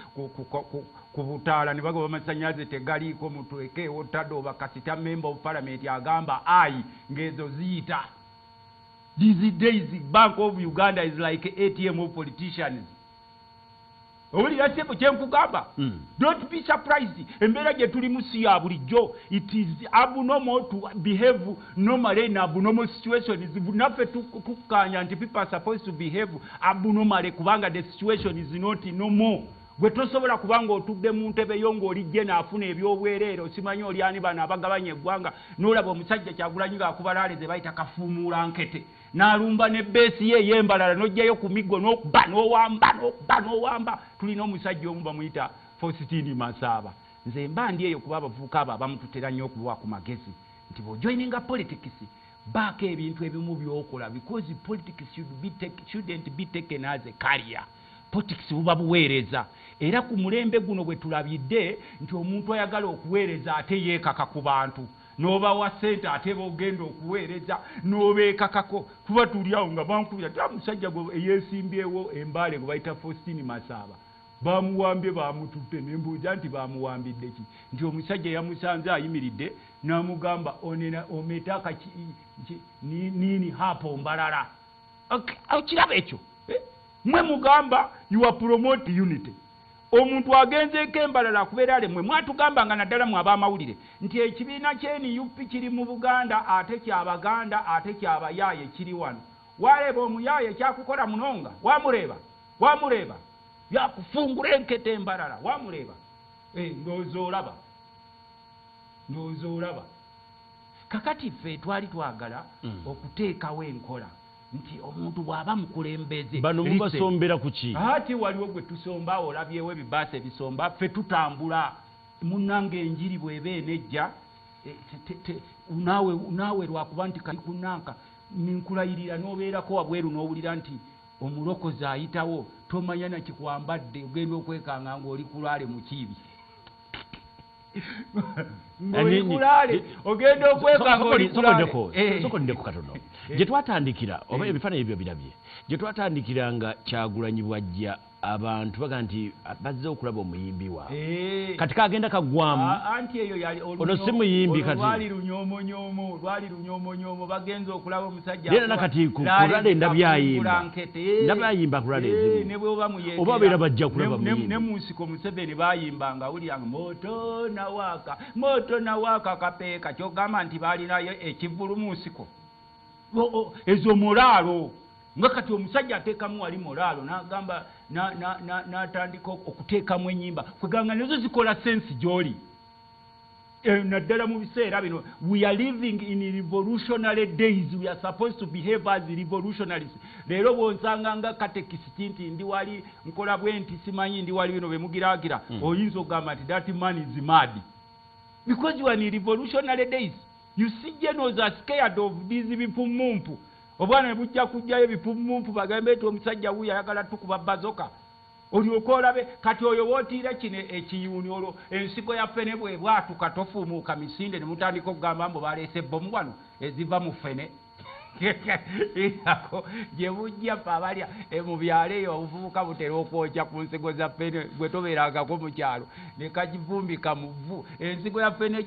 ku butaala ne bagaba amasannyalaze tegaliiko mutwekeewo ttadde oba kasita member of parliament agamba ayi ng'ezo ziyita. These days Bank of Uganda is like ATM of politicians. Owulira sebo kyenkugamba. Don't be surprised. Embeera gye tuli mu si ya bulijjo. It is abnormal to behave normally in abnormal situations. Naffe tukkaanya nti people are supposed to behave abnormally kubanga the situation is not normal. Gwe tosobola kubanga otudde mu ntebe yo ng'olijje n'afuna ebyobwereere osimanyi oli ani bano abagabanya eggwanga n'olaba omusajja Kyagulanyi ng'akuba laale ze bayita kafuumuula nkete n'alumba ne beesi ye ey'embalala n'ojjayo ku miggo n'okuba n'owamba tulina omusajja omu bamuyita Faustin Masaaba. Nze mba ndi eyo kuba abavubuka abo abamu tutera nnyo okubawa ku magezi nti bw'ojoininga politics baako ebintu ebimu by'okola because politics shouldn't be taken as a career. Politics buba buweereza era ku mulembe guno bwe tulabidde nti omuntu ayagala okuweereza ate yeekaka ku bantu n'oba wa ssente ate b'ogenda okuweereza n'obeekakako tuba tuli awo nga bankubira tera musajja gwe eyeesimbyewo embaale gwe bayita Faustin Masaaba bamuwambye bamututte nembuuza nti bamuwambidde ki nti omusajja yamusanze ayimiridde n'amugamba ometaka nini hapo mbalala okiraba ekyo mwe mugamba you are promote unity. Omuntu agenzeeko embalala akubeera ale mwe mwatugamba nga naddala mu ab'amawulire nti ekibiina ky'NUP kiri mu Buganda ate ky'Abaganda ate ky'abayaaye kiri wano. Waleeba omuyaaye kyakukola munonga wamuleeba yakufungula enkete embalala wamuleeba ndowooza olaba kakati ffe twali twagala okuteekawo enkola nti omuntu bw'aba mukulembeze bano mubasombera kuki ati waliwo gwe tusomba olabyewo ebibaasa ebisomba ffe tutambula munnange enjiri bw'eba enejja naawe lwakuba nti kali kunanka ninkulayirira n'obeerako wabweru n'owulira nti omulokozi ayitawo tomanya nakikwambadde ogenda okwekanga ng'oli kulaale mu kiibi ng'olikulale ogenda okwekanga oli sokonddeko katono gye twatandikira oba ebifaananyi ebyo birabye gye twatandikira nga Kyagulanyi bwajja abantu baga nti bazze okulaba omuyimbi waabwe kati kagenda kaggwamu anti eyo yali ono si muyimbi kati lwali lunyoomonyomo bagenza okulaba omusajja era nakati ku kulale ndabyayimba kulale ezimu ne bw'oba muyekera oba beera bajja kulaba muyimbi ne mu nsiko Museveni bayimbanga awuliranga moto na waka kapeeka kyogamba nti baalinayo ekivulu mu nsiko ezo mulaalo nga kati omusajja ateekamu wali mulaalo n'agamba n'atandika okuteekamu ennyimba kweganga nazo zikola sensi gy'oli naddala mu biseera bino we are living in revolutionary days. We are supposed to behave as revolutionaries. Leero bw'onsanga nga katekisiti nti ndi wali nkola bwe nti simanyi ndi wali bino bemugiraagira oyinza okugamba nti that man is mad because you are in revolutionary days. You see generals are scared of these bipumumpu. Obwana bujja kujjayo ebipumumpu bagambe nti omusajja wuyo ayagala tukuba bazoka olyoka olabe kati oyo wootiira kino ekiyuuni olwo ensigo yaffe ne bwe bwatuka tofuumuuka misinde ne mutandika okugamba mbu baleese ebbomu wano eziva mu ffene ako gye bujja ffe abalya mu byalo eyo obuvubuka butera okwokya ku nsigo za ffene bwe tobeerangako mu kyalo ne kakivumbika mu vvu ensigo ya ffene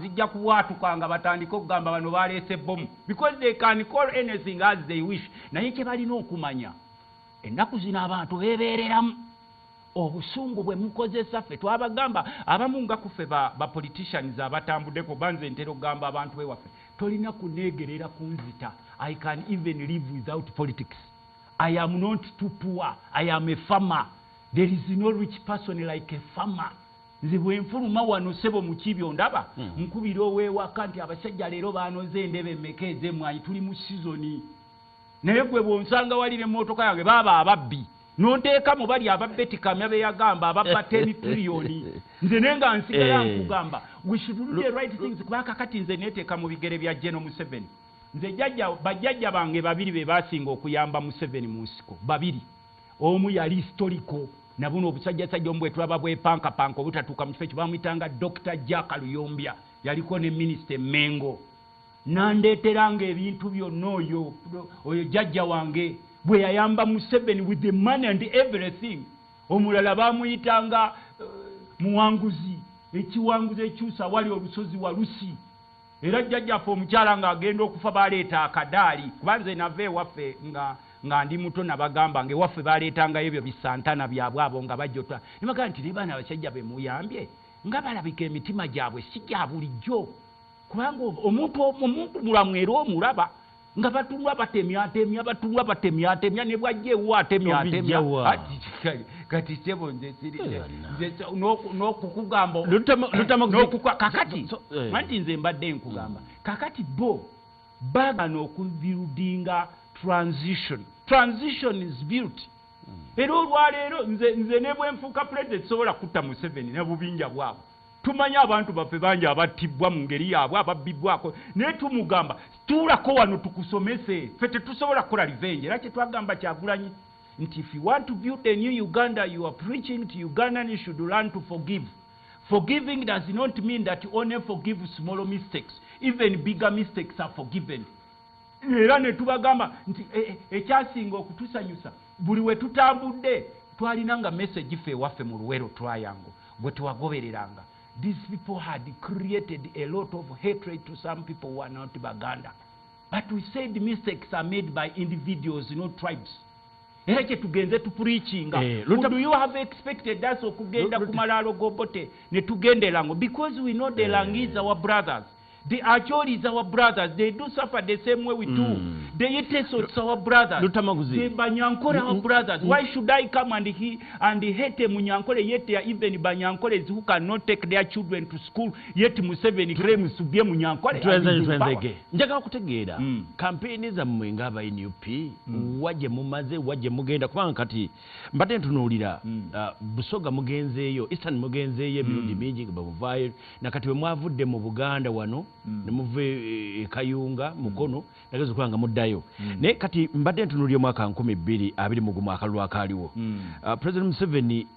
zijja kuwaatuka nga batandika okugamba bano baleese ebbomu because they can call anything as they wish. Naye kye balina okumanya ennaku zino abantu beebeereramu obusungu bwe mukozesa ffe twabagamba abamu nga kuffe ba politicians abatambuddeko banze ntera okugamba abantu bewaffe tolina kuneegerera kunzita. I can even live without politics. I am not too poor. I am a farmer. There is no rich person like a farmer. nze bwe nfuluma wano ssebo mu kibyo ndaba nkubira oweewaka nti abasajja leero baanoze endebe emmeka ez'emmwanyi tuli mu sizoni naye gwe bw'onsanga wali n'emmotoka yange baaba ababbi n'onteeka mu bali ababeti kamya be yagamba ababba 10 trillioni nze naye nga nsigala nkugamba we should do the right things kuba kakati nze neeteeka mu bigere bya General Museveni nze bajjajja bange babiri be baasinga okuyamba Museveni mu nsiko babiri omu yali historical na buno obusajjasajja omu bwe tulaba bwepankapanka obutatuuka mu kifo ekyo bamuyitanga Dr. Jack Luyombya yaliko ne Minisita Mengo nandeeteranga ebintu byonna oyo jjajja wange bwe yayamba Museveni with the money and everything omulala baamuyitanga muwanguzi ekiwanguzi ekyusa wali olusozi walusi era jjajjaffe omukyala ng'agenda okufa baleeta akadaali kuba nze nava ewaffe nga ndi muto nabagamba ng'ewaffe baleetangayo ebyo bisantana byabwe abo nga bajjota ne bagamba nti ne baana abasajja be muyambye nga balabika emitima gyabwe si gya bulijjo kubanga omuntu mulamu era omulaba nga batunwa batemya ne bwajja ewo atemya kati sebo nze n'okukugamba kakati anti nze mbadde nkugamba kakati bo bagana okubiruddinga transition is built era olwaleero nze ne bwe nfuuka president sobola kutta Museveni ne bubinja bwabo tumanya abantu baffe bangi abattibwa mu ngeri yaabwe ababbibwako naye tumugamba tuulako wano tukusomese ffe tetusobola kukola revenge era kyetwagamba Kyagulanyi nti if you want to build a new Uganda you are preaching to Ugandans you should learn to forgive. Forgiving does not mean that you only forgive small mistakes. Even bigger mistakes are forgiven. Era ne tubagamba nti ekyasinga okutusanyusa buli we tutambudde twalinanga message ffe waffe mu Luwero Triangle bwe tuwagobereranga. These people had created a lot of hatred to some people who are not Baganda. But we said mistakes are made by individuals, not tribes. Era kye tugenze tupreachinga. Do you have expected us okugenda kumalalo gobote ne tugenderango because we know the Langi is our brothers. The Acholi is our brothers. They do suffer the same way we do. The Yeteso is our brothers. The Banyankore are our brothers. Why should I come and hate Munyankore yet even Banyankores who cannot take their children to school yet Museveni claims to be Munyankore? Njagala kutegeera campaign zammwe ng'aba NUP wajje mumaze wajje mugenda kubanga kati mbadde ntunuulira Busoga mugenzeeyo Eastern mugenzeeyo emirundi mingi nga bavaayo na kati bwe mwavudde mu Buganda wano nemuve Kayunga Mukono nageze kulanga muddayo naye kati mbadde ntunuulira mwaka 2020 akalulu akaaliwo President Museveni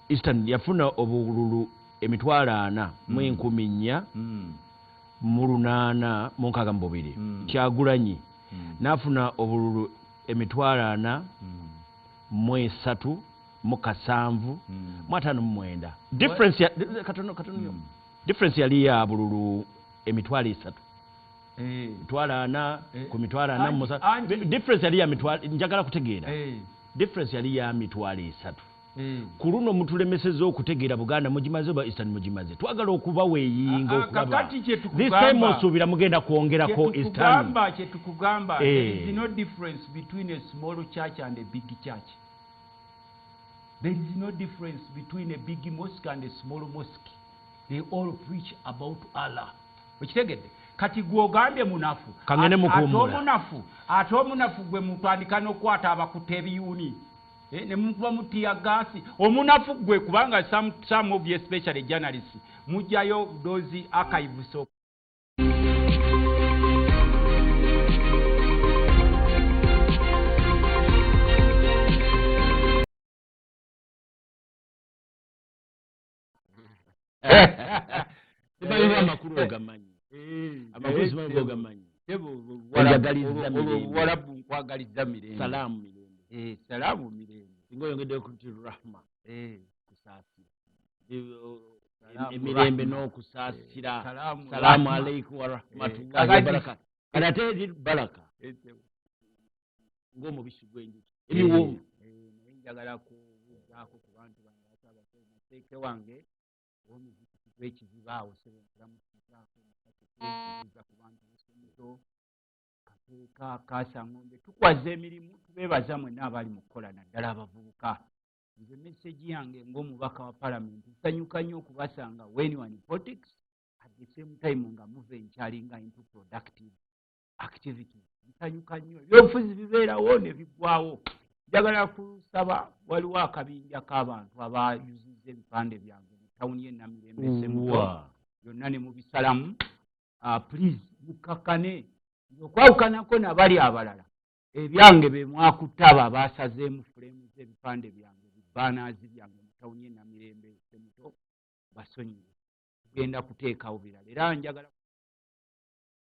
Eastern yafuna obululu emitwalo 4 mu 14 mu 8 mu 62 Kyagulanyi n'afuna obululu emitwalo 4 mu 3 mu 7 mu 5 mu 9 difference ya katono difference yali ya bululu emitwalo 3 mitwalo 4 ku mitwalo 4 musa difference yali ya mitwalo njagala kutegeera difference yali ya mitwalo 3 kuluno mutulemeseza okutegeera Buganda mugimaze ba Eastern mugimaze twagala okuba weeyinga okubaba this time osubira mugenda kwongerako Eastern tukugamba there is no difference between a small church and a big church. There is no difference between a big mosque and a small mosque. They all preach about Allah. Ukitegedde kati gwogambye munafu kangene mukumbula ate omunafu gwe mutandika n'okwata abakuta ebiyuni ne mukuba mutiya gasi omunafu gwe kubanga some of you especially journalists mujjayo those archives so Tubayo amakuru ogamanyi amakuru ogamanyi warabu nkwagaliza mirembe salamu mirembe ngoyongedde kuti rahma kusasira emirembe n'okusaasira salamu alaykum wa rahmatullahi wa barakatuh kanate baraka ng'omubisi gw'enjuki ebiwoomu njagala kuzaako ku bantu bange abaseeke wange w'ekizibaawo sebentulamukizaako mukatekuza ku bantu b'essomero kateeka kaasa ng'ombe tukwaza emirimu tubeebaza mwenna abali mu kukola naddala abavubuka nze message yange ng'omubaka wa parliament nsanyuka nnyo okubasanga when you are in politics at the same time nga muventuring into productive activities. Nsanyuka nnyo ebyobufuzi bibeerawo ne biggwawo. Njagala kusaba waliwo akabinja k'abantu abayuzizza ebipande byange mu tawuni y'e Namirembe Ssemuto byonna ne mubisalamu. Please mukakkane okwawukanako nabali abalala ebyange be mwakutte abo abaasazeemu fulemu z'ebipande byange bibaanaazi byange mu tawuni y'e Namirembe Ssemuto basonyiwe. Tugenda kuteekawo birala era njagala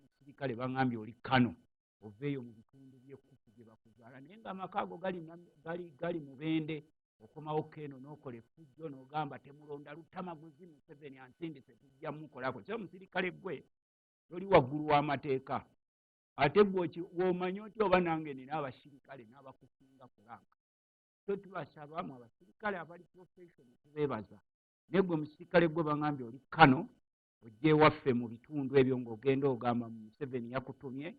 musirikale baŋŋambye oli Kano oveeyo mu bitundu by'ekkufu gye bakuzaala naye ng'amaka ago gali mu Bende okomawo keno n'okola effujjo n'ogamba temulonda Lutamaguzi Museveni ansindise tujja mukolako. So omusirikale gwe toli waggulu w'amateeka ate w'omanyi otya oba nange nina abasirikale n'abakusinga kulanga. So tubasaba mu abasirikale abali professional tubeebaza naye gwe musirikale gwe baŋŋambye oli Kano ojje waffe mu bitundu ebyo ng'ogenda ogamba Museveni yakutumye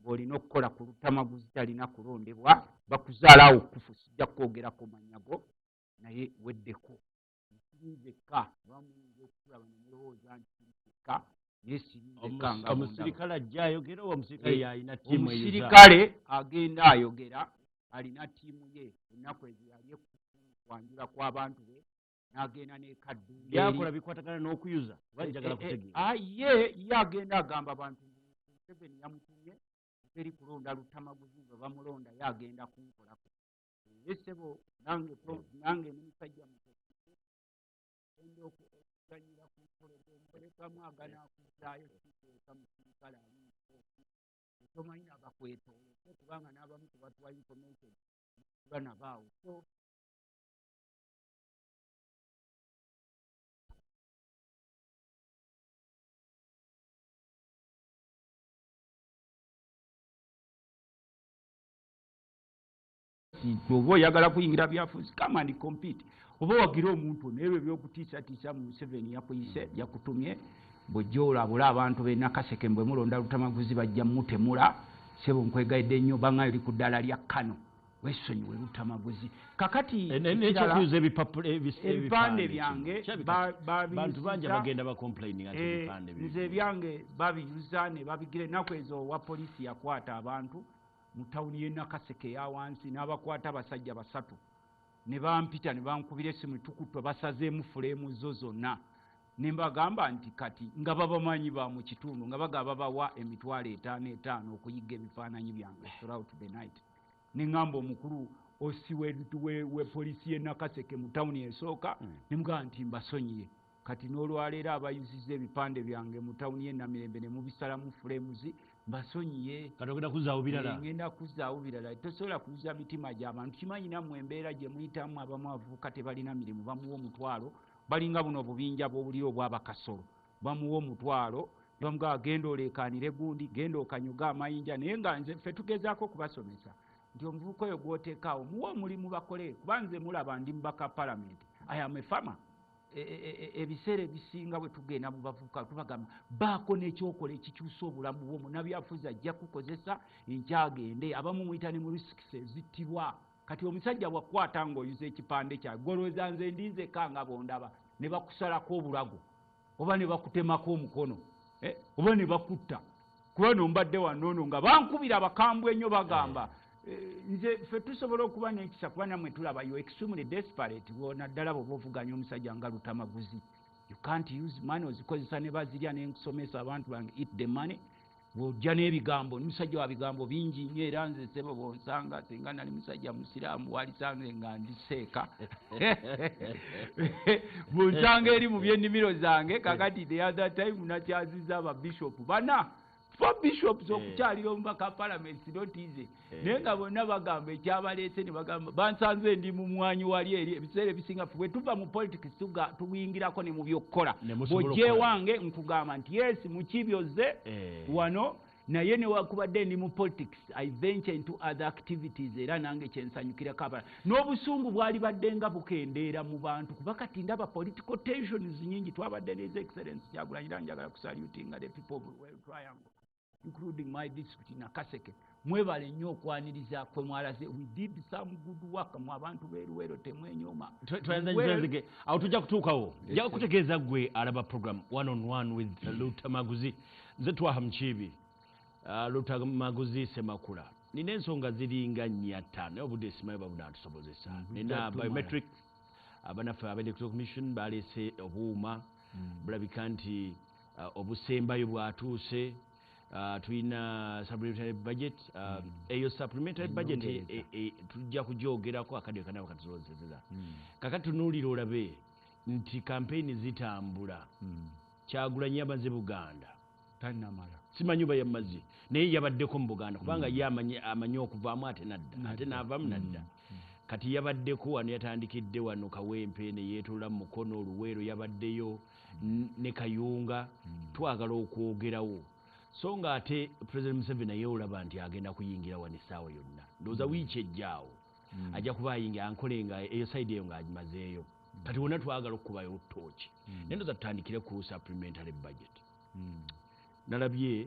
ng'olina okukola ku Lutamaguzi talina kulondebwa bakuzaalawo kufu sijja kwogerako manyago naye weddeko nsirinzekka bamuyinza okukulaba ne mulowooza nti sirinzekka naye sirinzekka nga omusirikale ajja ayogera oba omusirikale yalina ttiimu omusirikale agenda ayogera alina ttiimu ye ennaku ezo yali ekwanjula kw'abantu be n'agenda n'ekadduuli byakola bikwatagana n'okuyuza bajjagala kutegeera ye agenda agamba abantu Museveni yamutumye eri kulonda Lutamaguzi nga bamulonda ye agenda kunkolako yesebo nange n'omusajja enda okuganyira ku nkolekamu aganakuzaayo kiteeka musirikale tomanyi nabakwetoolese kubanga n'abamu tebatuwa information banabaawo. So oba oyagala kuyingira byafuzi come and compete oba wagira omuntu n'ebyo ebyokutiisatiisa mu Museveni yakuyise yakutumye bw'ojja olabula abantu b'e Nakaseke bwe mulonda Lutamaguzi bajja mutemula. Sebo nkwegayidde nnyo banga eri ku ddala lya Kano weesonyiwe Lutamaguzi kakati nekyokuyuza ebipande byange bantu bangi bagenda bacomplaining ati ebipande nze ebyange babiyuza ne babigira ennaku ezo wa poliisi yakwata abantu mu tawuni y'e Nakaseke ya wansi n'abakwata abasajja 3 ne bampita ne bankubira essimu tukuttwa basazeemu fulemu zo zonna ne mbagamba nti kati nga babamanyi ba mu kitundu nga bagaba bawa $55,000 okuyiga ebifaananyi byange throughout the night. Ne ŋŋamba omukulu osi we poliisi y'e Nakaseke mu tawuni esooka ne mugamba nti mbasonyiye kati n'olwaleero abayuzizza ebipande byange mu tawuni y'e Namirembe ne mubisalamu fulemuzi mbasonyiye kati ogenda kuzzaawo birala ngenda kuzzaawo birala tosobola kuyuza mitima gy'abantu kimanyi nammwe embeera gye muyitamu abamu abavubuka tebalina mirimu bamuwa omutwalo balinga buno obubinja bw'obuliro bw'abakasolo bamuwa omutwalo bamugamba genda oleekaanire gundi genda okanyuga amayinja naye nga nze ffe tugezaako kubasomesa nti omuvubuka oyo gw'oteekaawo muwa omulimu bakole kuba nze mulaba ndi mubaka palamenti I am a farmer. Ebiseera ebisinga bwe tugenda mu bavubuka tubagamba baako n'ekyokola ekikyusa obulamu bwo munnabyafuzi ajja kukozesa enkyagende abamu muyita ne mu risks ezittibwa kati omusajja bwakwata ng'oyuza ekipande kyawe golowooza nze ndinzeka nga bondaba ne bakusalako obulago oba ne bakutemako omukono oba ne bakutta kuba nombadde wannoono nga bankubira bakambwe ennyo bagamba nze ffe tusobola okuba n'ekisa kuba nammwe tulaba you extremely desperate naddala bw'oba ovuganya omusajja nga Lutamaguzi you can't use money ozikozesa ne bazirya n'enkusomesa abantu bange eat the money bw'ojja n'ebigambo n'omusajja wa bigambo bingi nnyo era nze sebo bw'onsanga singa nali musajja musiraamu walisange nga ndiseeka bw'onsanga eri mu byennimiro zange kakati the other time nakyazizza ababishopu bana 4 bishops okukyalira omubaka parliament not easy naye nga bonna bagamba ekyabaleese ne bagamba bansanze ndi mu mwanyi wali eri ebiseera ebisinga ffe bwe tuva mu politics tugiyingirako ne mu byokkola bw'ojjeewange nkugamba nti yes mukibyoze wano naye newakubadde ndi mu politics I venture into other activities era nange kyensanyukirako abala n'obusungu bwali badde nga bukendeera mu bantu kuba kati ndaba political tensions nyingi twabadde n'ez excellence Kyagulanyi era njagala kusalutinga the people of Triangle including my district Nakaseke mwebale nnyo okwaniriza kwe mwalaze we did some good work mu abantu beeruwero temwenyoma twanzike awo tujja kutuukawo nja kutegeeza gwe alaba program one on one with Luta Maguzi nze twaha Mukiibi Luta Maguzi Semakula nina ensonga ziringa 5 naye obudde simanyi babuna atusobozesa nina biometric abanaffe aba Electoral Commission baleese obuuma bulabika nti obusembayo bwatuuse tulina supplementary budget eyo supplementary budget tujja kujoogerako akadde kanaba katuzozezeza kakati tunuulira olabe nti kampeyini zitambula Kyagulanyi yamaze Buganda tannamala simanyi oba yamaze naye yabaddeko mu Buganda kubanga ye amanyi okuvaamu ate nadda ate naavaamu nadda kati yabaddeko wano yatandikidde wano Kawempe ne yeetoola mu Mukono Luweero yabaddeyo ne Kayunga twagala okwogerawo so nga ate President Museveni naye olaba nti agenda kuyingira wano essaawa yonna ndowooza wiiki ejjaawo ajja kuba ayingira ankolenga eyo sayidi eyo ng'agimazeeyo kati wonna twagala okukubayo ttooki naye ndowooza tutandikire ku supplementary budget nalabye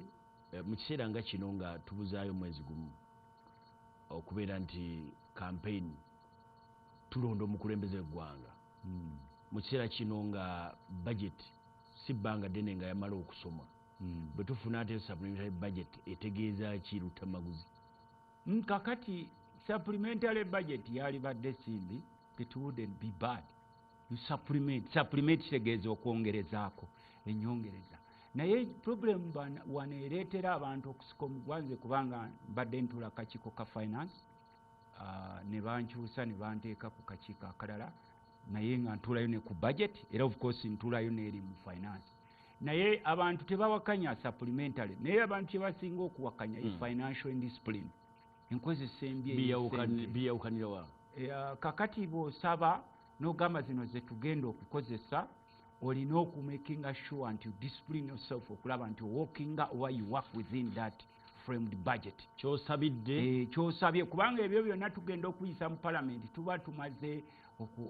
mu kiseera nga kino nga tubuzaayo mwezi gumu okubeera nti campaign tulonda omukulembeze w'eggwanga mu kiseera kino nga budget si bbanga ddene nga yamala okusomwa bwe tufuna ate supplementary budget etegeeza ki Luta Maguzi kakati supplementary budget yalibadde simbi it wouldn't be bad you supplement kitegeeza okwongerezaako ennyongereza naye problem waneereetera abantu okusika omugwanze kubanga mbadde ntula akakiiko ka finance ne bankyusa ne banteeka ku kakiiko akalala naye nga ntulayo ne ku budget era of course ntulayo n'eri mu finance naye abantu tebawakanya supplementary naye abantu kyebasinga okuwakanya financial indiscipline enkozesa embi biyawukanira kakati bw'osaba n'ogamba zino ze tugenda okukozesa olina okumakinga sure nti you discipline yourself okulaba nti walkinga or you work within that framed budget kyosabye kubanga ebyo byonna tugenda okuyisa mu parliament tuba tumaze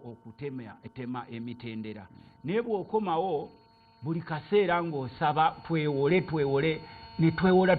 okutema emitendera naye bw'okomawo buli kaseera ng'osaba twewole ne twewola